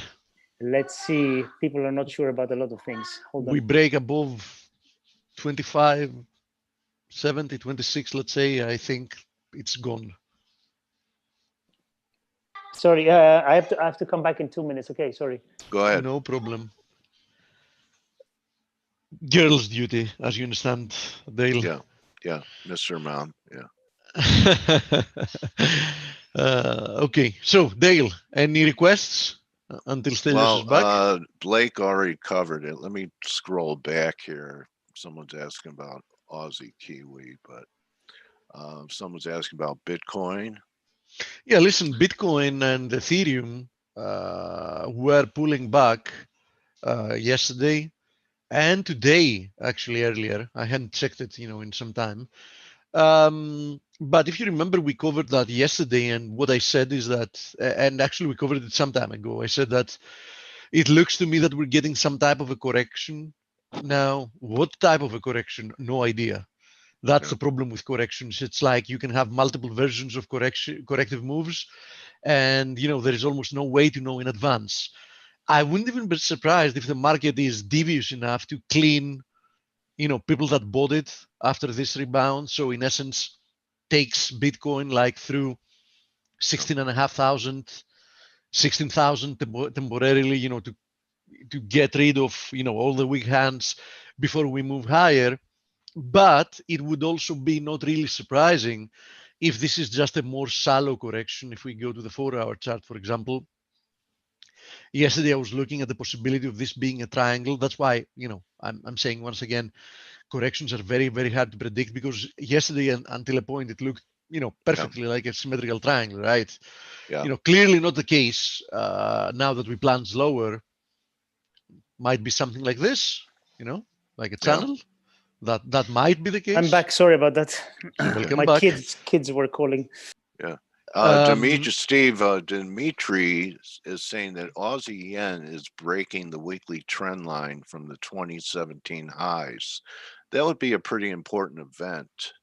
People are not sure about a lot of things. Hold on. We break above 25, 70, 26. Let's say. I think it's gone. Sorry, I have to come back in 2 minutes. Okay, sorry. Go ahead. No problem. Girl's duty, as you understand, Dale. Yeah, Mr. Mom. Okay, so Dale, any requests? until Stelios Well, is back? Blake already covered it. Let me scroll back here. Someone's asking about Aussie Kiwi, but someone's asking about Bitcoin. Yeah, listen, Bitcoin and Ethereum were pulling back yesterday and today, actually earlier. I hadn't checked it, in some time. But if you remember, we covered that yesterday, and what I said is that, and actually we covered it some time ago. I said that it looks to me that we're getting some type of a correction. Now, what type of a correction? No idea. That's Yeah. the problem with corrections. It's like you can have multiple versions of corrective moves, and there is almost no way to know in advance. I wouldn't even be surprised if the market is devious enough to clean, people that bought it after this rebound. So in essence, takes Bitcoin like through 16,500, 16,000 temporarily, to get rid of, all the weak hands before we move higher. But it would also be not really surprising if this is just a more shallow correction. If we go to the 4-hour chart, for example, yesterday I was looking at the possibility of this being a triangle. That's why, I'm saying once again, corrections are very, very hard to predict, because yesterday until a point it looked, perfectly like a symmetrical triangle, right? Yeah. Clearly not the case. Now that we plunge lower, might be something like this, like a channel. That might be the case. I'm back. Sorry about that. Welcome My back. kids were calling. Dimitri is saying that Aussie yen is breaking the weekly trend line from the 2017 highs. That would be a pretty important event.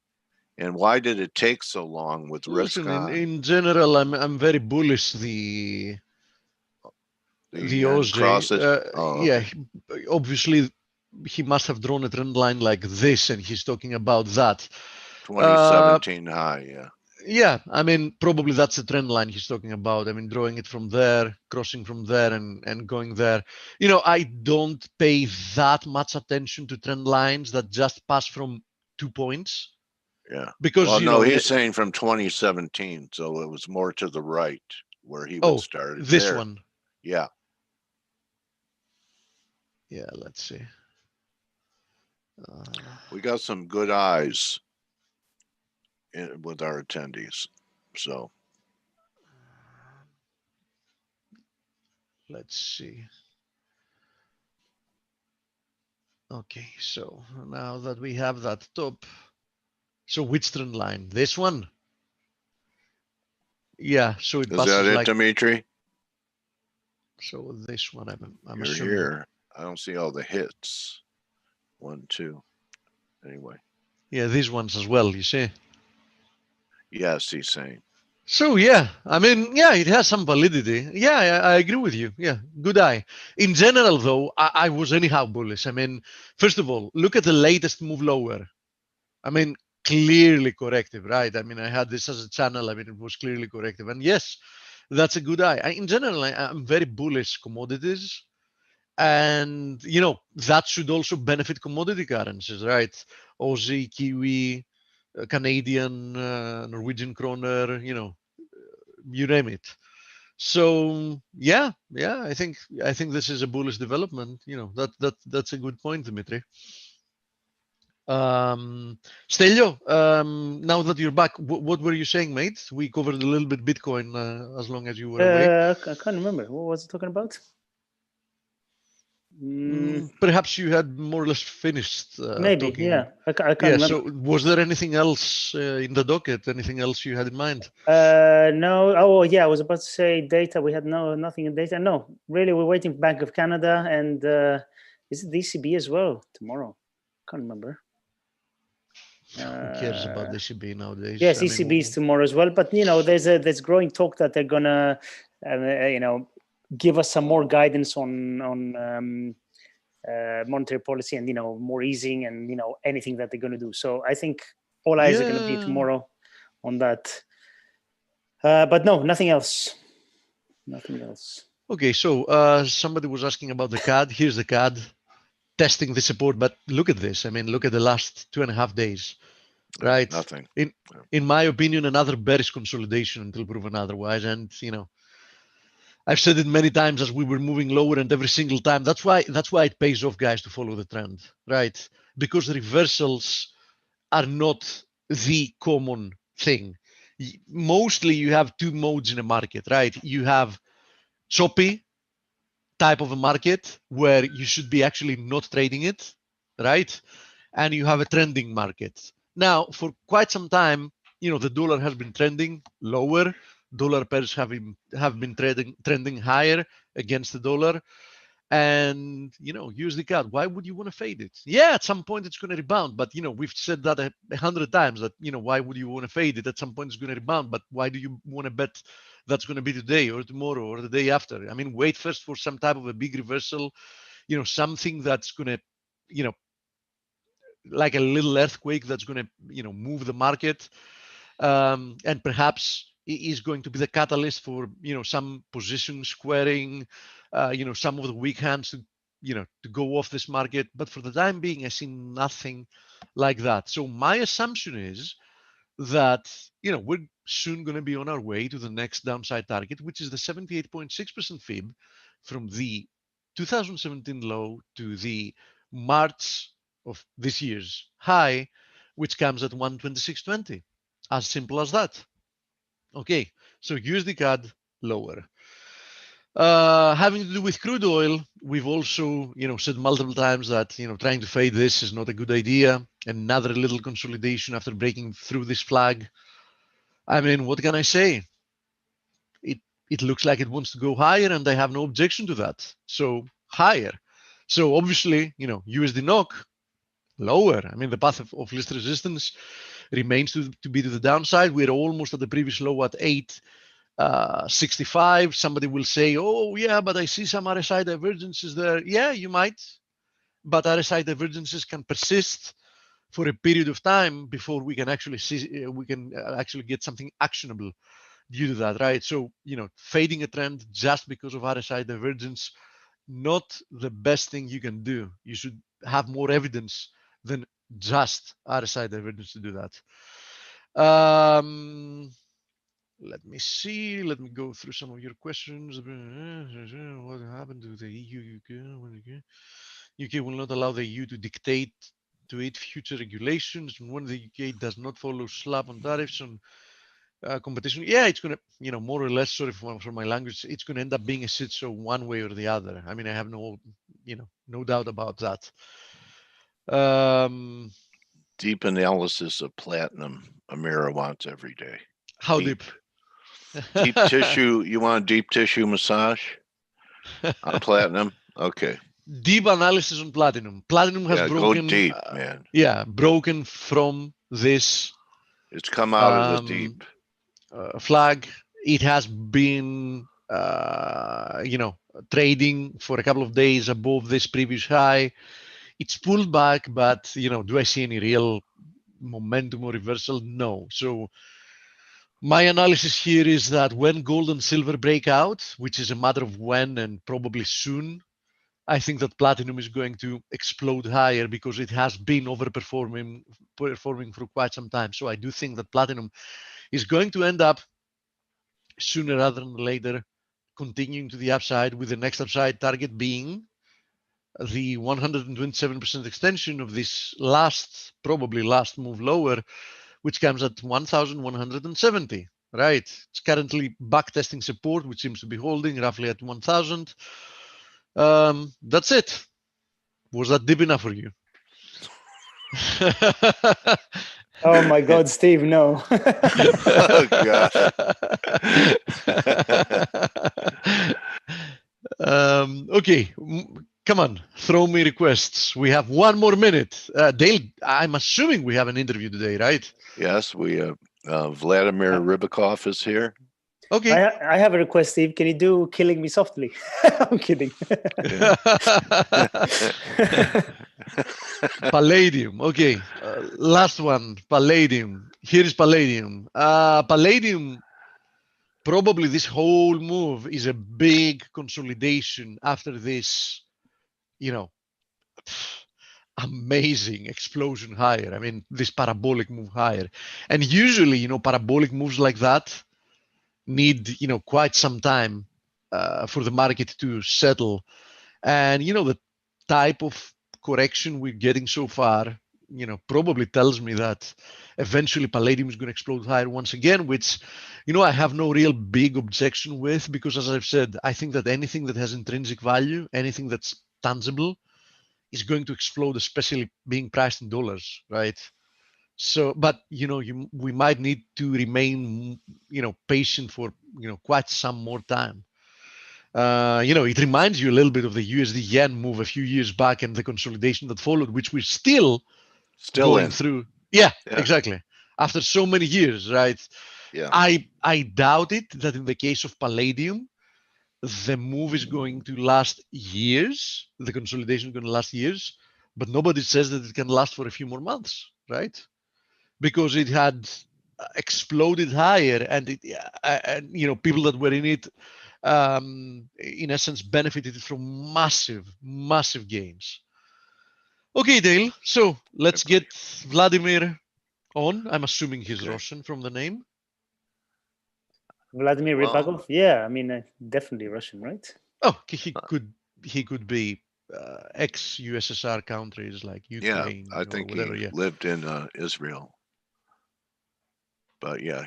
And why did it take so long with risk Listen, on? in general, I'm very bullish the yen Aussie. crosses? Yeah, obviously he must have drawn a trend line like this, and he's talking about that. 2017 high, yeah. Yeah, I mean, probably that's the trend line he's talking about. I mean, drawing it from there, crossing from there, and going there. I don't pay that much attention to trend lines that just pass from 2 points. Yeah. Because, well, no, he's saying from 2017, so it was more to the right where he would start. This there. one. Yeah. Yeah, let's see. We got some good eyes with our attendees, so let's see. Okay, so now that we have that top, so which trend line? This one? Yeah, so it passes is that it, like, Dimitri? So this one, I'm You're assuming. here. I don't see all the hits. 1, 2. Anyway. Yeah, these ones as well, you see. Yes, he's saying. So yeah, I mean, yeah, it has some validity. Yeah, I agree with you. Yeah, good eye. In general, though, I was anyhow bullish. I mean, first of all, look at the latest move lower. I mean, clearly corrective, right? I mean, I had this as a channel. I mean, it was clearly corrective. And yes, that's a good eye. In general, I'm very bullish commodities. And, that should also benefit commodity currencies, right? Aussie, Kiwi, Canadian, Norwegian kroner, you name it. So yeah, I think this is a bullish development. That's a good point, Dimitri. Stelio, now that you're back, what were you saying, mate? We covered a little bit Bitcoin as long as you were away. I can't remember. What was it talking about? Perhaps you had more or less finished. Maybe, talking. yeah. I can't remember. So was there anything else in the docket? Anything else you had in mind? No. Oh, yeah. I was about to say data. We had nothing in data. No, really, we're waiting for Bank of Canada, and is it the ECB as well tomorrow? Can't remember. Who cares about the ECB nowadays? Yes, ECB is tomorrow as well. But there's growing talk that they're gonna, give us some more guidance on monetary policy and more easing and anything that they're going to do. So I think all eyes are going to be tomorrow on that. But no, nothing else. Nothing else. Okay, so somebody was asking about the CAD. Here's the CAD testing the support, but look at this. I mean, look at the last 2.5 days, right? Nothing. In my opinion, another bearish consolidation until proven otherwise. And I've said it many times as we were moving lower, and every single time. That's why it pays off, guys, to follow the trend, right? Because reversals are not the common thing. Mostly, you have two modes in a market, right? You have choppy type of a market where you should be actually not trading it, right? And you have a trending market. Now, for quite some time, the dollar has been trending lower. Dollar pairs have been trending higher against the dollar. And USD CAD, why would you want to fade it? Yeah, at some point it's going to rebound, but we've said that 100 times that why would you want to fade it? At some point it's going to rebound, but why do you want to bet that's going to be today or tomorrow or the day after? I mean, wait first for some type of a big reversal, something that's going to, like a little earthquake that's going to, move the market, and perhaps is going to be the catalyst for some position squaring, some of the weak hands to go off this market. But for the time being, I see nothing like that. So my assumption is that we're soon going to be on our way to the next downside target, which is the 78.6% fib from the 2017 low to the March of this year's high, which comes at 126.20. As simple as that. Okay, so USD CAD lower. Having to do with crude oil, we've also said multiple times that trying to fade this is not a good idea. Another little consolidation after breaking through this flag. I mean, what can I say? It looks like it wants to go higher, and I have no objection to that. So higher. So obviously, USD NOK lower. I mean, the path of least resistance remains to be to the downside. We're almost at the previous low at 865. Somebody will say, oh yeah, but I see some RSI divergences there. Yeah, you might, but RSI divergences can persist for a period of time before we can actually see, actually get something actionable due to that, right? So, fading a trend just because of RSI divergence, not the best thing you can do. You should have more evidence than just RSI divergence to do that. Let me see. Let me go through some of your questions. What happened to the EU? UK will not allow the EU to dictate to it future regulations. When the UK does not follow slap on tariffs on competition, yeah, it's going to, more or less, sorry for my language, it's going to end up being a shit show one way or the other. I mean, I have no doubt about that. Deep analysis of platinum, Amira wants every day. How deep? Deep tissue. You want deep tissue massage on platinum? Okay. Deep analysis on platinum. Platinum has broken. Go deep, man. Yeah, broken from this. It's come out of the deep flag. It has been, trading for a couple of days above this previous high. It's pulled back, but do I see any real momentum or reversal? No. So my analysis here is that when gold and silver break out, which is a matter of when and probably soon, I think that platinum is going to explode higher because it has been overperforming for quite some time. So I do think that platinum is going to end up sooner rather than later continuing to the upside, with the next upside target being the 127% extension of this probably last move lower, which comes at 1,170, right? It's currently backtesting support, which seems to be holding roughly at 1,000. That's it. Was that deep enough for you? Oh my God, Steve, no. Oh gosh. Okay, come on, throw me requests. We have 1 more minute. Dale, I'm assuming we have an interview today, right? Yes, we Vladimir Rybakov is here. Okay. I have a request, Steve. Can you do Killing Me Softly? I'm kidding. Palladium. Okay. Last one. Palladium. Here is Palladium. Palladium, probably this whole move is a big consolidation after this, amazing explosion higher. I mean, this parabolic move higher. And usually, parabolic moves like that need, quite some time for the market to settle. And the type of correction we're getting so far, probably tells me that eventually palladium is going to explode higher once again, which, I have no real big objection with, because as I've said, I think that anything that has intrinsic value, anything that's tangible, is going to explode, especially being priced in dollars, right? So, but we might need to remain, patient for quite some more time. It reminds you a little bit of the USD yen move a few years back and the consolidation that followed, which we're still going in. through. Yeah, Yeah. exactly. After so many years, right? Yeah. I doubt it that in the case of palladium, the move is going to last years. The consolidation is going to last years, but nobody says that it can last for a few more months, right? Because it had exploded higher, and people that were in it, in essence, benefited from massive gains. Okay, Dale. So let's get Vladimir on. I'm assuming he's Okay. Russian from the name. Vladimir Well- Rybakov? Yeah, I mean, definitely Russian, right? Oh, he could be ex-USSR countries like Yeah, Ukraine I or think whatever. he Yeah. lived in Israel, but yeah,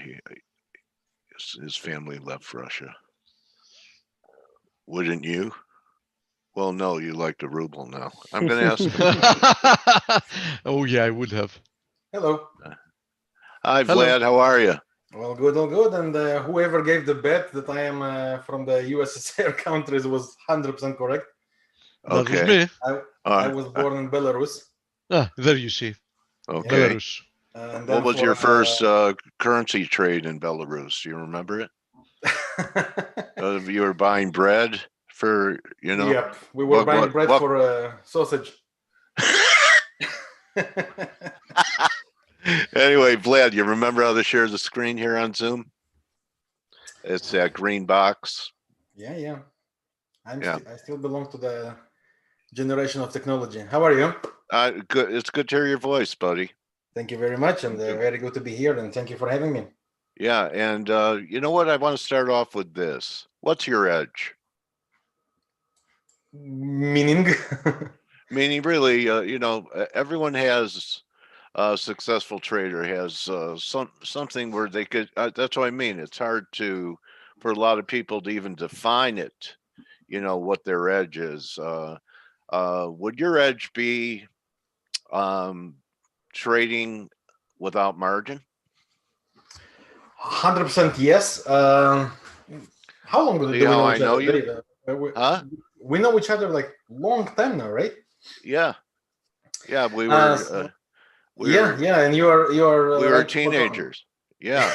his family left Russia. Wouldn't you? Well, no, you like the ruble now. I'm going to ask him. Oh yeah, I would have. Hello. Hi, Hello. Vlad. How are you? Well, good, all good. And whoever gave the bet that I am from the USSR countries was 100% correct. That was Okay. me. I was born in Belarus. There you see. Okay. Belarus. And What then was for, your first currency trade in Belarus? Do you remember it? You were buying bread for, Yep, we were buying bread for sausage. Anyway, Vlad, you remember how to share the screen here on Zoom? It's that green box. Yeah. Yeah. I still belong to the generation of technology. How are you? Good. It's good to hear your voice, buddy. Thank you very much, and very good to be here. And thank you for having me. Yeah, and you know what? I want to start off with this. What's your edge? Meaning? Meaning, really, everyone has a successful trader has something where they could. That's what I mean. It's hard for a lot of people to even define it. What their edge is. Would your edge be trading without margin? 100% yes. How long do we know each other? Dave? Huh? We know each other like long time now, right? Yeah. We were. Yeah, and you are. We were like teenagers. Yeah.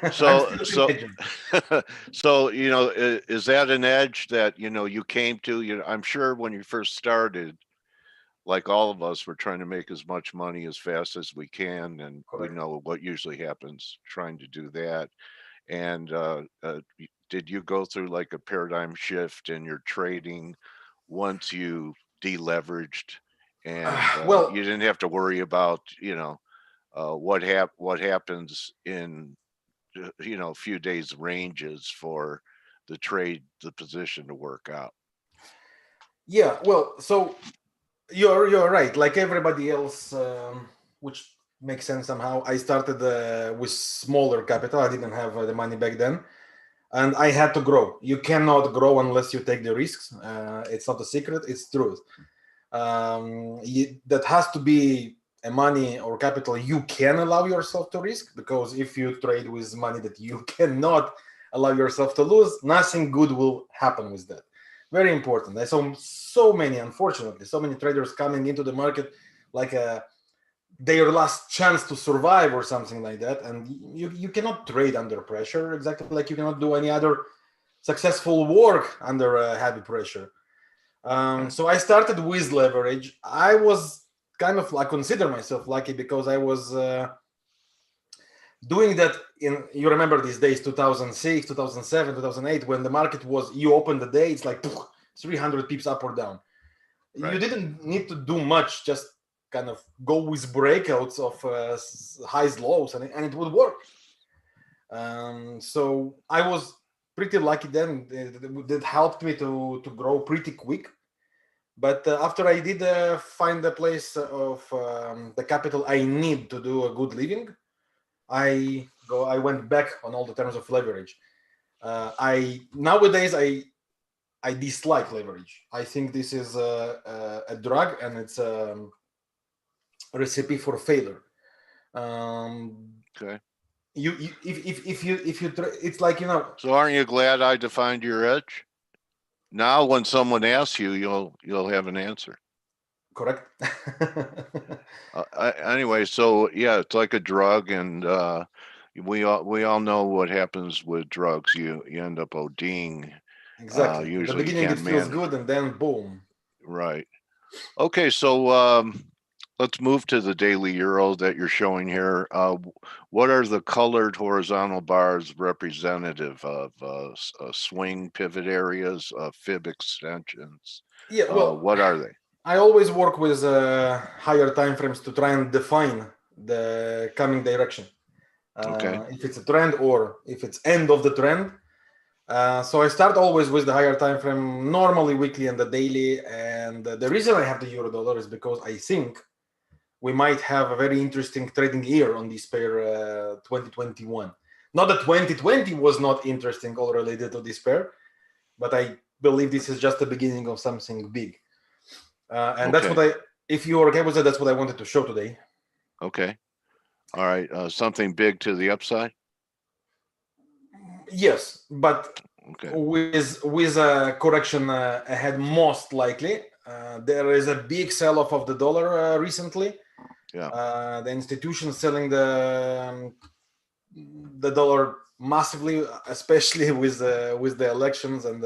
I'm So still a teenager. so is that an edge that you came to? I'm sure when you first started, like all of us, we're trying to make as much money as fast as we can, and Correct. we know what usually happens trying to do that. And did you go through like a paradigm shift in your trading once you deleveraged and Well- you didn't have to worry about what happens in a few days ranges for the position to work out? Yeah, well, so you're right. Like everybody else, which makes sense somehow. I started with smaller capital. I didn't have the money back then, and I had to grow. You cannot grow unless you take the risks. It's not a secret. It's truth. That has to be a money or capital you can allow yourself to risk, because if you trade with money that you cannot allow yourself to lose, nothing good will happen with that. Very important. I saw unfortunately, so many traders coming into the market like their last chance to survive or something like that. And you cannot trade under pressure, exactly like you cannot do any other successful work under heavy pressure. So I started with leverage. I was I consider myself lucky because I was doing that you remember these days, 2006, 2007, 2008, when the market was, you open the day, it's like 300 pips up or down. Right. You didn't need to do much, just kind of go with breakouts of highs, lows, and it would work. So I was pretty lucky then. That helped me to grow pretty quick. But after I did find the place of the capital I need to do a good living, I went back on all the terms of leverage. I nowadays I dislike leverage. I think this is a drug, and it's a recipe for failure. Okay. If you try, it's like, you know. So aren't you glad I defined your edge? Now, when someone asks you, you'll have an answer. Correct. Anyway, so yeah, it's like a drug, and we all know what happens with drugs. You end up ODing. Exactly. At the Usually beginning it can't feels manage. good, and then boom. Right. Okay, so let's move to the daily euro that you're showing here. What are the colored horizontal bars representative of? Swing pivot areas, fib extensions? Yeah. Well, What are they? I always work with higher time frames to try and define the coming direction. Okay. If it's a trend or if it's end of the trend. So I start always with the higher time frame, normally weekly and the daily. And the reason I have the euro dollar is because I think we might have a very interesting trading year on this pair 2021. Not that 2020 was not interesting all related to this pair, but I believe this is just the beginning of something big. And that's what if you're okay with it, that's what I wanted to show today. Okay. All right. Something big to the upside? Yes, but Okay. with a correction ahead, most likely. There is a big sell-off of the dollar recently. Yeah. The institution selling the dollar massively, especially with the elections and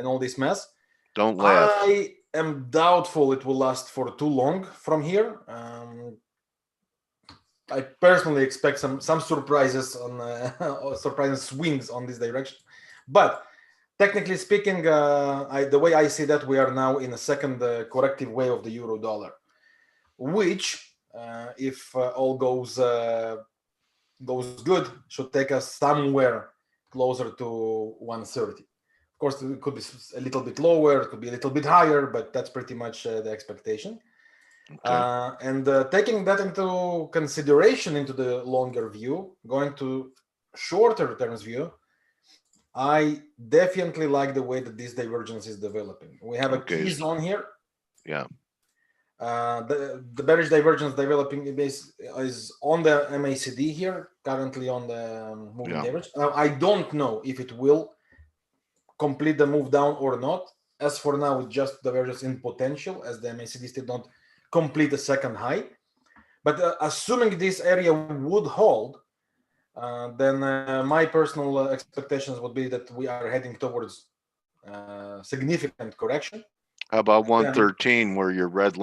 all this mess. Don't laugh. I am doubtful it will last for too long from here. I personally expect some surprises on or surprising swings on this direction, but technically speaking, the way I see that, we are now in a second corrective wave of the euro dollar, which, if all goes good, should take us somewhere closer to 130. Of course, it could be a little bit lower, it could be a little bit higher, but that's pretty much the expectation. Okay. And taking that into consideration into the longer view, going to shorter terms view, I definitely like the way that this divergence is developing. We have a key zone here. Yeah. The bearish divergence developing is on the MACD here, currently on the moving average. Now, I don't know if it will complete the move down or not. As for now, it's just divergence in potential, as the MACD still not complete the second high. But assuming this area would hold, then my personal expectations would be that we are heading towards significant correction. How about 113, where your red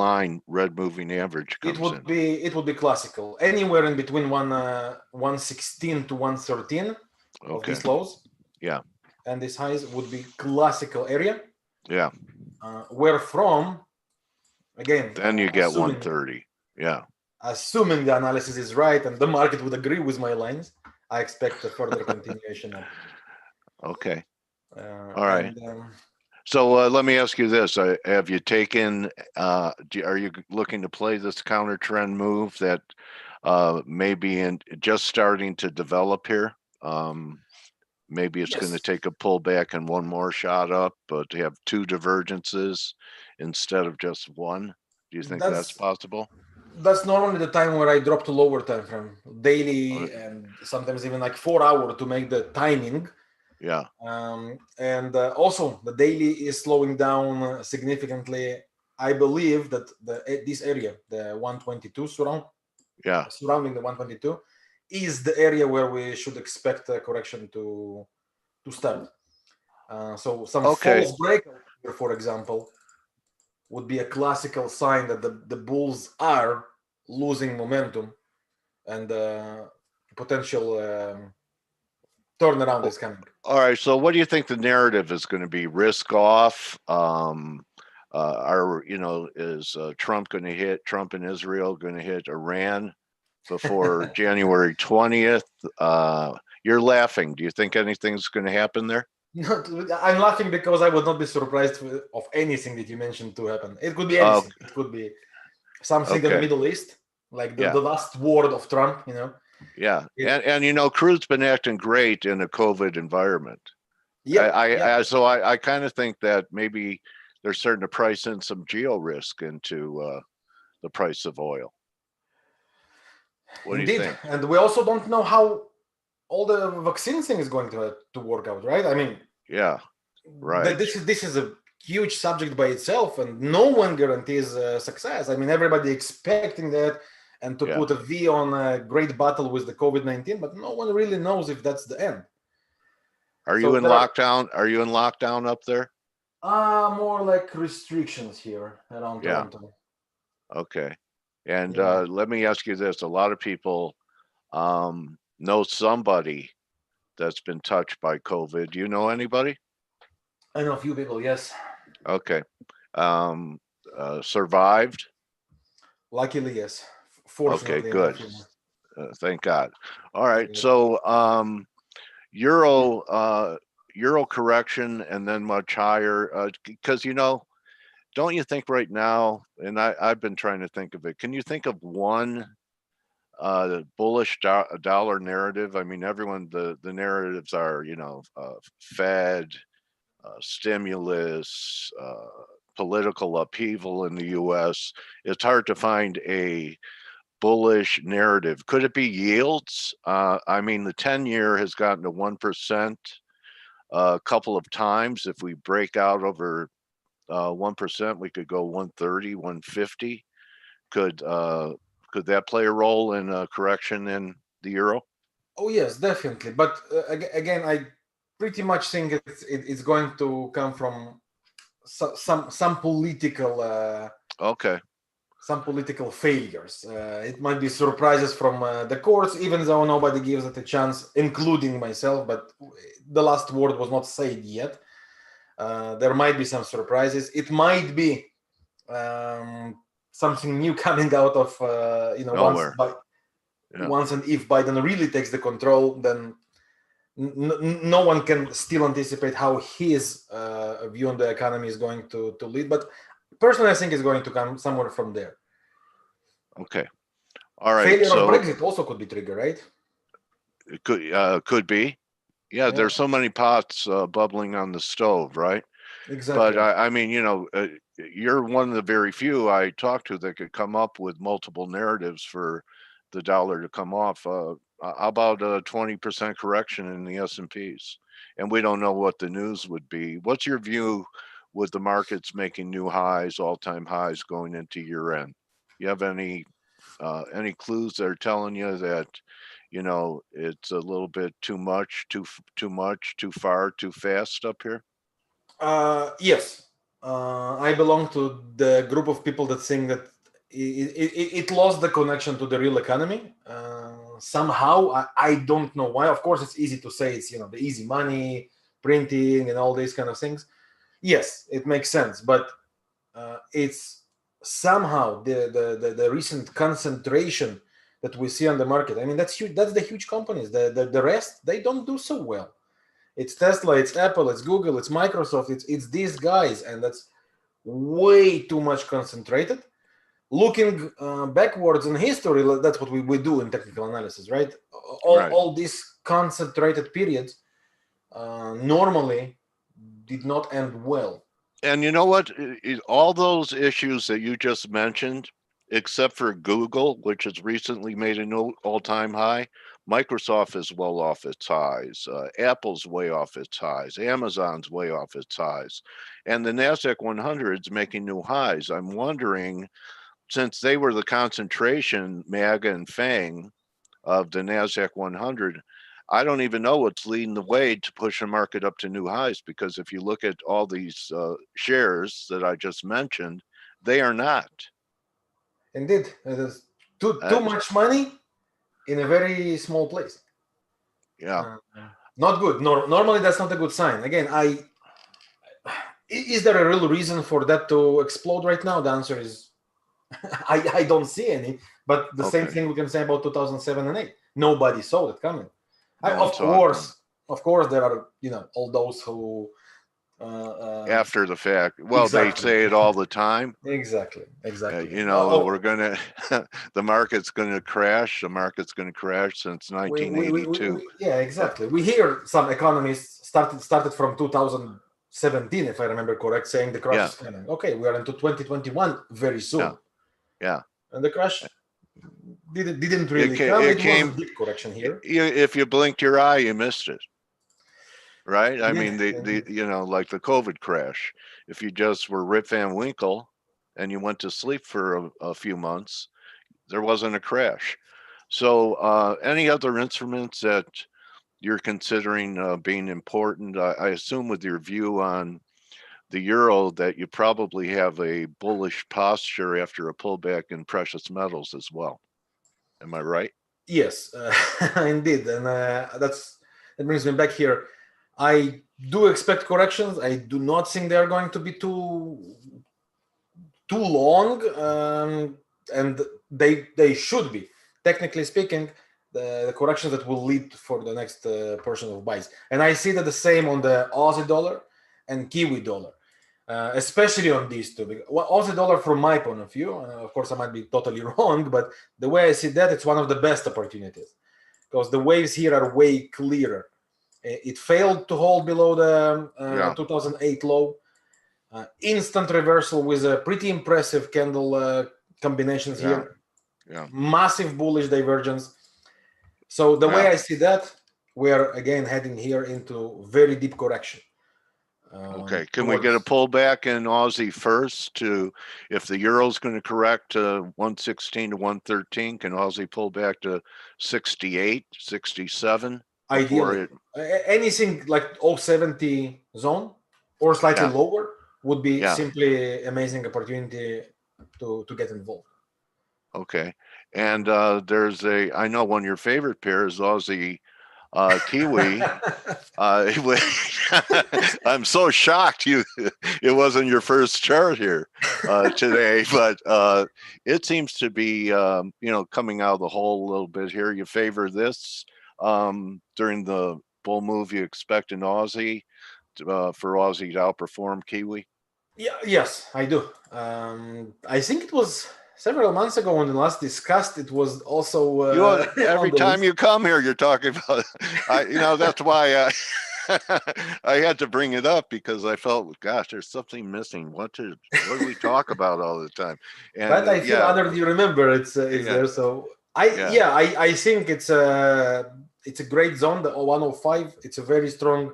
moving average comes in? It would be classical, anywhere in between 116 to 113 of these lows. Yeah. And these highs would be classical area. Yeah. Where from, again, then you get 130. Yeah. Assuming the analysis is right and the market would agree with my lines, I expect a further continuation. Okay. All right. So let me ask you this: have you taken? Are you looking to play this counter trend move that may be just starting to develop here? Maybe it's going to take a pullback and one more shot up, but to have two divergences instead of just one. Do you think that's possible? That's normally the time where I drop to lower time frame, daily, and sometimes even like 4 hours to make the timing. Yeah. And also the daily is slowing down significantly. I believe that this area, the 122 surrounding the 122, is the area where we should expect a correction to start. So some false breakout here, for example, would be a classical sign that the bulls are losing momentum and potential turnaround is coming. All right. So what do you think the narrative is going to be? Risk off? Is Trump going to hit, Trump and Israel going to hit Iran before January 20th? You're laughing. Do you think anything's going to happen there? I'm laughing because I would not be surprised of anything that you mentioned to happen. It could be Oh, anything. It could be something in the Okay. Middle East, like Yeah. the last word of Trump, you know. Yeah, Yeah. and you know, Crude's been acting great in a COVID environment. Yeah, So I kind of think that maybe they're starting to price in some geo risk into the price of oil. What do you indeed. think? And we also don't know how all the vaccine thing is going to work out, right? I mean, Yeah, right. This is a huge subject by itself, and no one guarantees success. I mean, everybody expecting that and to Yeah. put a V on a great battle with the COVID-19, but no one really knows if that's the end. Are So you in there are- lockdown? Are you in lockdown up there? More like restrictions here around Yeah. Toronto. Okay. And Yeah. let me ask you this: a lot of people know somebody that's been touched by COVID. Do you know anybody? I know a few people, yes. Okay. Survived? Luckily, yes. Fortunately, good. enough, you know. Thank God. All right. Yeah. So euro correction and then much higher because you know, don't you think right now, and I've been trying to think of it, can you think of one bullish dollar narrative? I mean, everyone, the narratives are, you know, Fed, stimulus, political upheaval in the US. It's hard to find a bullish narrative. Could it be yields? I mean, the 10-year has gotten to 1% a couple of times. If we break out over 1%, we could go 130, 150. Could that play a role in a correction in the euro? Oh yes, definitely. But again, I pretty much think it's going to come from some political Okay. some political failures. It might be surprises from the courts, even though nobody gives it a chance, including myself. But the last word was not said yet. There might be some surprises. It might be something new coming out of Nowhere. Yeah. once and if Biden really takes the control, then no one can still anticipate how his view on the economy is going to lead. But personally, I think it's going to come somewhere from there. Okay. All right. Failure So of Brexit also could be trigger, right? it could be. Yeah, there's so many pots bubbling on the stove, right? Exactly. But I mean, you know, you're one of the very few I talked to that could come up with multiple narratives for the dollar to come off. How about a 20% correction in the S&Ps? And we don't know what the news would be. What's your view with the markets making new highs, all-time highs going into year end? You have any clues that are telling you that, you know, it's a little bit too much, too far, too fast up here? Yes, I belong to the group of people that think that it lost the connection to the real economy. Somehow, I don't know why. Of course, it's easy to say it's, you know, the easy money, printing, and all these kind of things. Yes, it makes sense, but it's somehow the recent concentration that we see on the market. I mean, that's huge. That's the huge companies. The rest, they don't do so well. It's Tesla, it's Apple, it's Google, it's Microsoft, it's these guys, and that's way too much concentrated. Looking backwards in history, that's what we do in technical analysis, right? All these concentrated periods normally did not end well. And you know what? All those issues that you just mentioned, except for Google, which has recently made a new all-time high, Microsoft is well off its highs. Apple's way off its highs. Amazon's way off its highs. And the NASDAQ 100 is making new highs. I'm wondering, since they were the concentration, MAGA and FANG, of the NASDAQ 100, I don't even know what's leading the way to push the market up to new highs, because if you look at all these shares that I just mentioned, they are not. Indeed, it is too much money in a very small place. Yeah. Not good. Normally, that's not a good sign. Again, is there a real reason for that to explode right now? The answer is I don't see any. But the same thing we can say about 2007 and 8. Nobody saw that coming. No one Of saw it course, there are all those who after the fact. Well, exactly. they say it all the time. exactly. We're gonna, the market's gonna crash. The market's gonna crash since 1982. Yeah, exactly. We hear some economists started from 2017, if I remember correct, saying the crash Yeah. is coming. Okay, we are into 2021 very soon. Yeah. And the crash didn't really ca- come. it It came- was a deep correction here. If you blinked your eye, you missed it. Right? I Yeah, mean, like the COVID crash. If you just were Rip Van Winkle and you went to sleep for a few months, there wasn't a crash. So, any other instruments that you're considering being important? I assume with your view on the euro that you probably have a bullish posture after a pullback in precious metals as well. Am I right? Yes, indeed, and that brings me back here. I do expect corrections. I do not think they are going to be too long, and they should be. Technically speaking, the corrections that will lead for the next portion of buys. And I see that the same on the Aussie dollar and Kiwi dollar, especially on these two. Well, Aussie dollar, from my point of view, of course I might be totally wrong, but the way I see that, it's one of the best opportunities because the waves here are way clearer. It failed to hold below the 2008 low. Instant reversal with a pretty impressive candle combinations here. Yeah. Massive bullish divergence. So the way I see that, we are again heading here into very deep correction. Okay. Can we get a pullback in Aussie first to, if the euro's going to correct to 116 to 113, can Aussie pull back to 68, 67? Ideally, anything like 070 zone or slightly lower would be simply amazing opportunity to get involved. Okay. And I know one of your favorite pairs, Aussie Kiwi. I'm so shocked it wasn't your first chart here today, but it seems to be coming out of the hole a little bit here. You favor this during the bull move. You expect an Aussie for Aussie to outperform Kiwi? Yeah, yes, I do. I think it was several months ago when we last discussed. It was also every time you come here, you're talking about. That's why I had to bring it up because I felt, gosh, there's something missing. What do we talk about all the time? And, but I feel honored you remember it's there. So I think it's a great zone. The 105. It's a very strong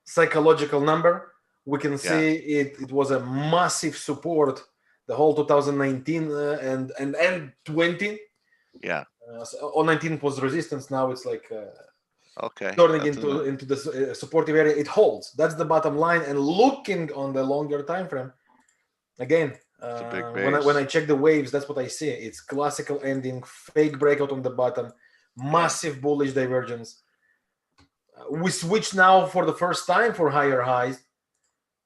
psychological number. We can see it was a massive support the whole 2019 and 20. Yeah. So 19 was resistance. Now it's like turning into the supportive area. It holds. That's the bottom line. And looking on the longer time frame, again, when I check the waves, that's what I see. It's classical ending, fake breakout on the bottom, massive bullish divergence. We switch now for the first time for higher highs.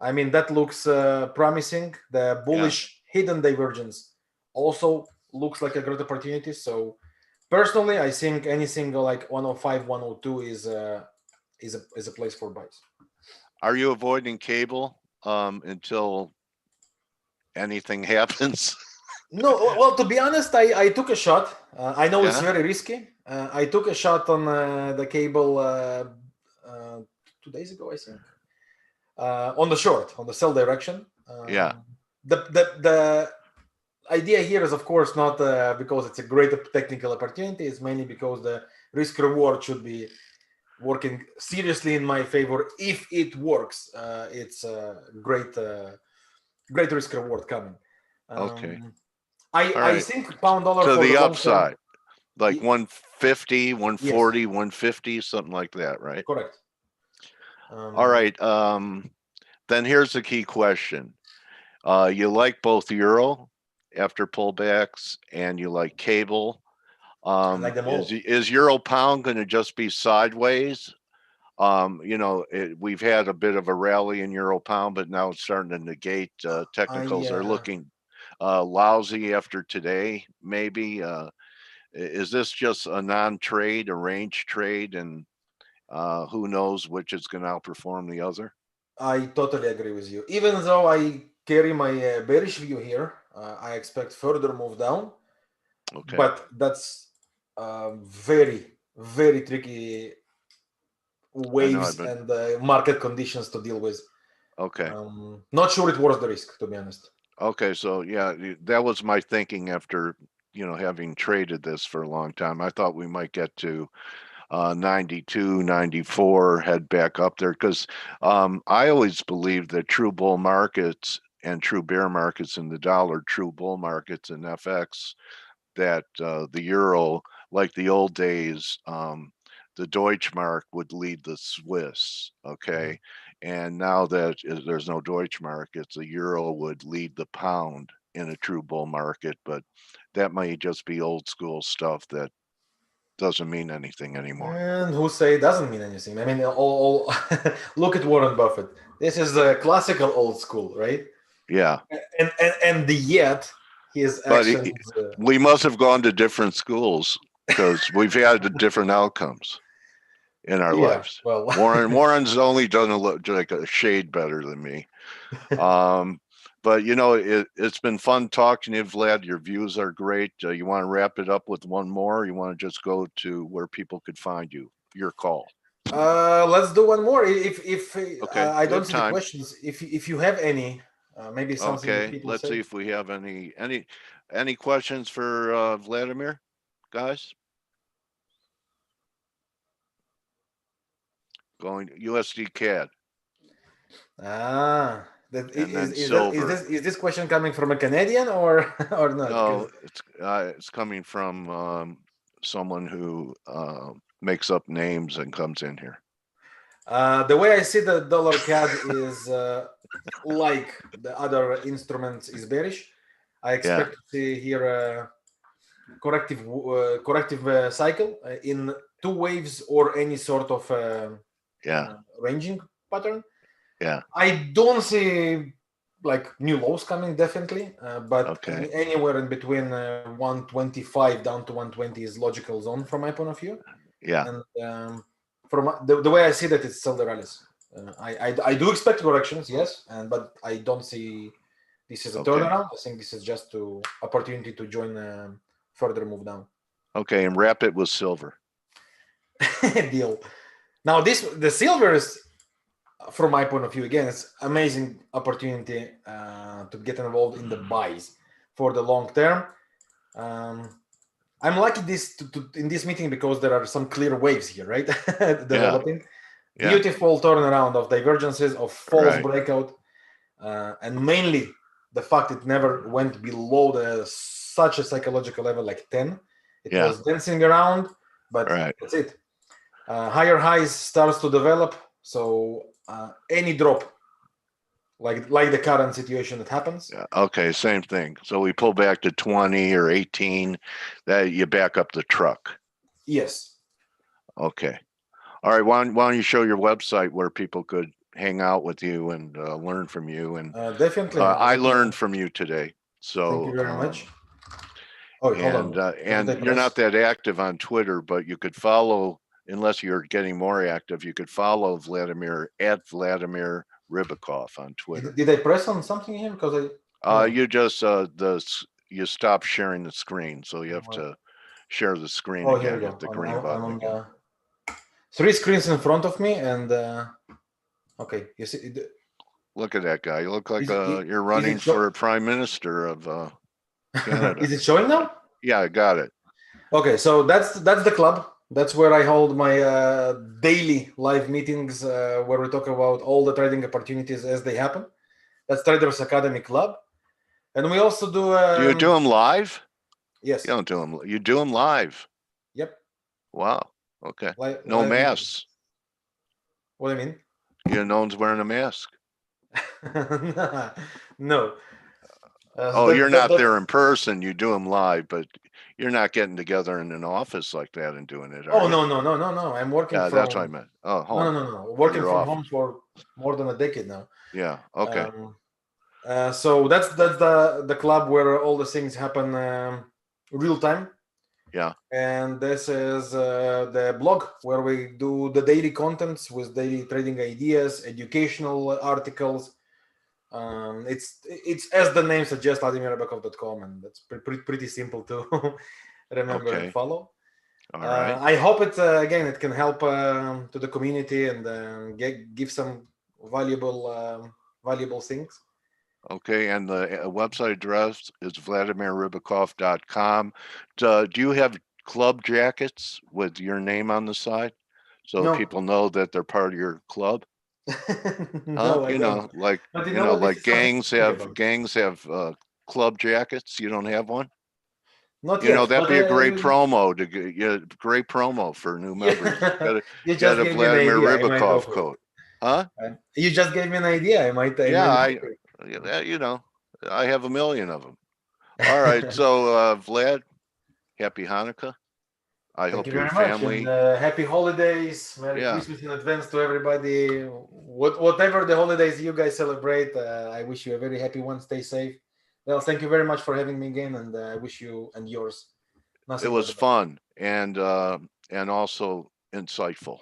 I mean, that looks promising. The bullish hidden divergence also looks like a great opportunity. So personally, I think anything like 105, 102 is a place for buys. Are you avoiding cable until anything happens? No, well, to be honest, I took a shot. I know it's very risky. I took a shot on the cable 2 days ago, I think. On the short, on the sell direction. The idea here is, of course, not because it's a great technical opportunity. It's mainly because the risk reward should be working seriously in my favor. If it works, it's a great risk reward coming. I think pound dollar to for the long upside, term, like 150, 140, 150, something like that, right? Correct. All right. Then here's the key question. You like both euro after pullbacks and you like cable. like them all. Is euro pound going to just be sideways? We've had a bit of a rally in euro pound, but now it's starting to negate. Technicals are looking lousy after today, maybe. Is this just a non-trade, a range trade? And who knows which is going to outperform the other? I totally agree with you. Even though I carry my bearish view here, I expect further move down. Okay. But that's very, very tricky waves been- and market conditions to deal with. Okay. Not sure it worth the risk, to be honest. Okay. So yeah, that was my thinking after, having traded this for a long time. I thought we might get to 92, 94, head back up there. Because I always believed that true bull markets and true bear markets in the dollar, true bull markets in FX, that the euro, like the old days, the Deutschmark would lead the Swiss. Okay. And now that there's no Deutschmark, it's the euro would lead the pound in a true bull market. But that might just be old school stuff that doesn't mean anything anymore. And who say it doesn't mean anything? I mean, all look at Warren Buffett. This is a classical old school, right? Yeah. And yet his But actions. we must have gone to different schools because we've had different outcomes in our lives. Well, Warren's only done like a shade better than me. But it's been fun talking to you, Vlad. Your views are great. You want to wrap it up with one more? Or you want to just go to where people could find you? Your call. Let's do one more. If Okay, I we don't have see the time. questions, if you have any, maybe something that Okay, people let's say. see if we have any questions for Vladimir, guys. Going USD CAD. Ah, that And then is silver. is this question coming from a Canadian or not? No, it's coming from someone who makes up names and comes in here. The way I see the dollar CAD is like the other instruments is bearish. I expect to see here a corrective cycle in two waves or any sort of ranging pattern. Yeah. I don't see like new lows coming definitely, but anywhere in between 125 down to 120 is logical zone from my point of view. Yeah. And from the way I see that, it's still the rallies. I do expect corrections, yes, but I don't see this is a turnaround. I think this is just to opportunity to join further move down. Okay, and wrap it with silver. Deal. Now the silver is, from my point of view, again, it's amazing opportunity to get involved in the buys for the long term. I'm lucky in this meeting because there are some clear waves here, right? Developing. Yeah. Beautiful turnaround of divergences, of false breakout, and mainly the fact it never went below such a psychological level like 10. It was dancing around, but that's it. Higher highs starts to develop, so any drop, like the current situation that happens. Okay, same thing. So we pull back to 20 or 18, that you back up the truck. Yes. Okay. All right. Why don't you show your website where people could hang out with you and learn from you? And definitely, I learned from you today. So thank you very much. And you're not that active on Twitter, but you could follow. Unless you're getting more active, you could follow Vladimir at Vladimir Rybakov on Twitter. Did I press on something here? Because you just you stop sharing the screen, so you have to share the screen again with the green button again. 3 screens in front of me, and okay, you see. Look at that guy. You look like you're running for prime minister of Canada. Is it showing now? Yeah, I got it. Okay, so that's the club. That's where I hold my daily live meetings where we talk about all the trading opportunities as they happen. That's Traders Academy Club. And we also do... do you do them live? Yes. You don't do them. You do them live? Yep. Wow. Okay. No live masks. What do you mean? No one's wearing a mask. No. You're not there in person. You do them live, but you're not getting together in an office like that and doing it. Oh, no. I'm working from... that's what I meant. Oh, home. No. Working from home for more than a decade now. Yeah, okay. So that's the club where all the things happen real time. Yeah. And this is the blog where we do the daily contents with daily trading ideas, educational articles. It's as the name suggests, VladimirRybakov.com, and that's pretty simple to remember and Okay. follow. All right. I hope it again it can help to the community and give some valuable things. Okay, and the website address is VladimirRybakov.com. Do you have club jackets with your name on the side? So No. people know that they're part of your club? No, I You don't. know, like, But you know, what, this like is something to think about. gangs have club jackets. You don't have one? Not You know, yet. that'd But be a great promo to get, yeah, great promo for new members. You Get just a gave me an Vladimir idea. I might go Rybakov for it. coat. Huh? You just gave me an idea. I might. Yeah, you know, I have a million of them. All right, so Vlad, happy Hanukkah. I Thank hope you your very much, family. and happy holidays. Merry Yeah. Christmas in advance to everybody. Whatever the holidays you guys celebrate, I wish you a very happy one. Stay safe. Well, thank you very much for having me again, and I wish you and yours It nothing was but the best. fun and also insightful.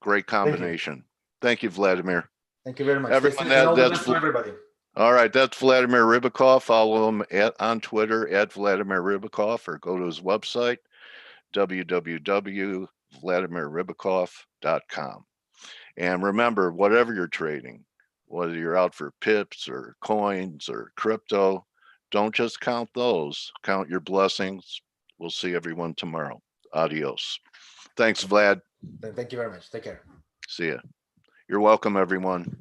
Great combination. Thank you, Vladimir. Thank you very much. Everyone, Stay safe and all the that's best to everybody. all right. That's Vladimir Rybakov. Follow him on Twitter at Vladimir Rybakov, or go to his website, www.vladimirrybakov.com. And remember, whatever you're trading, whether you're out for pips or coins or crypto, don't just count those, count your blessings. We'll see everyone tomorrow. Adios. Thanks, Vlad. Thank you very much. Take care. See ya. You're welcome, everyone.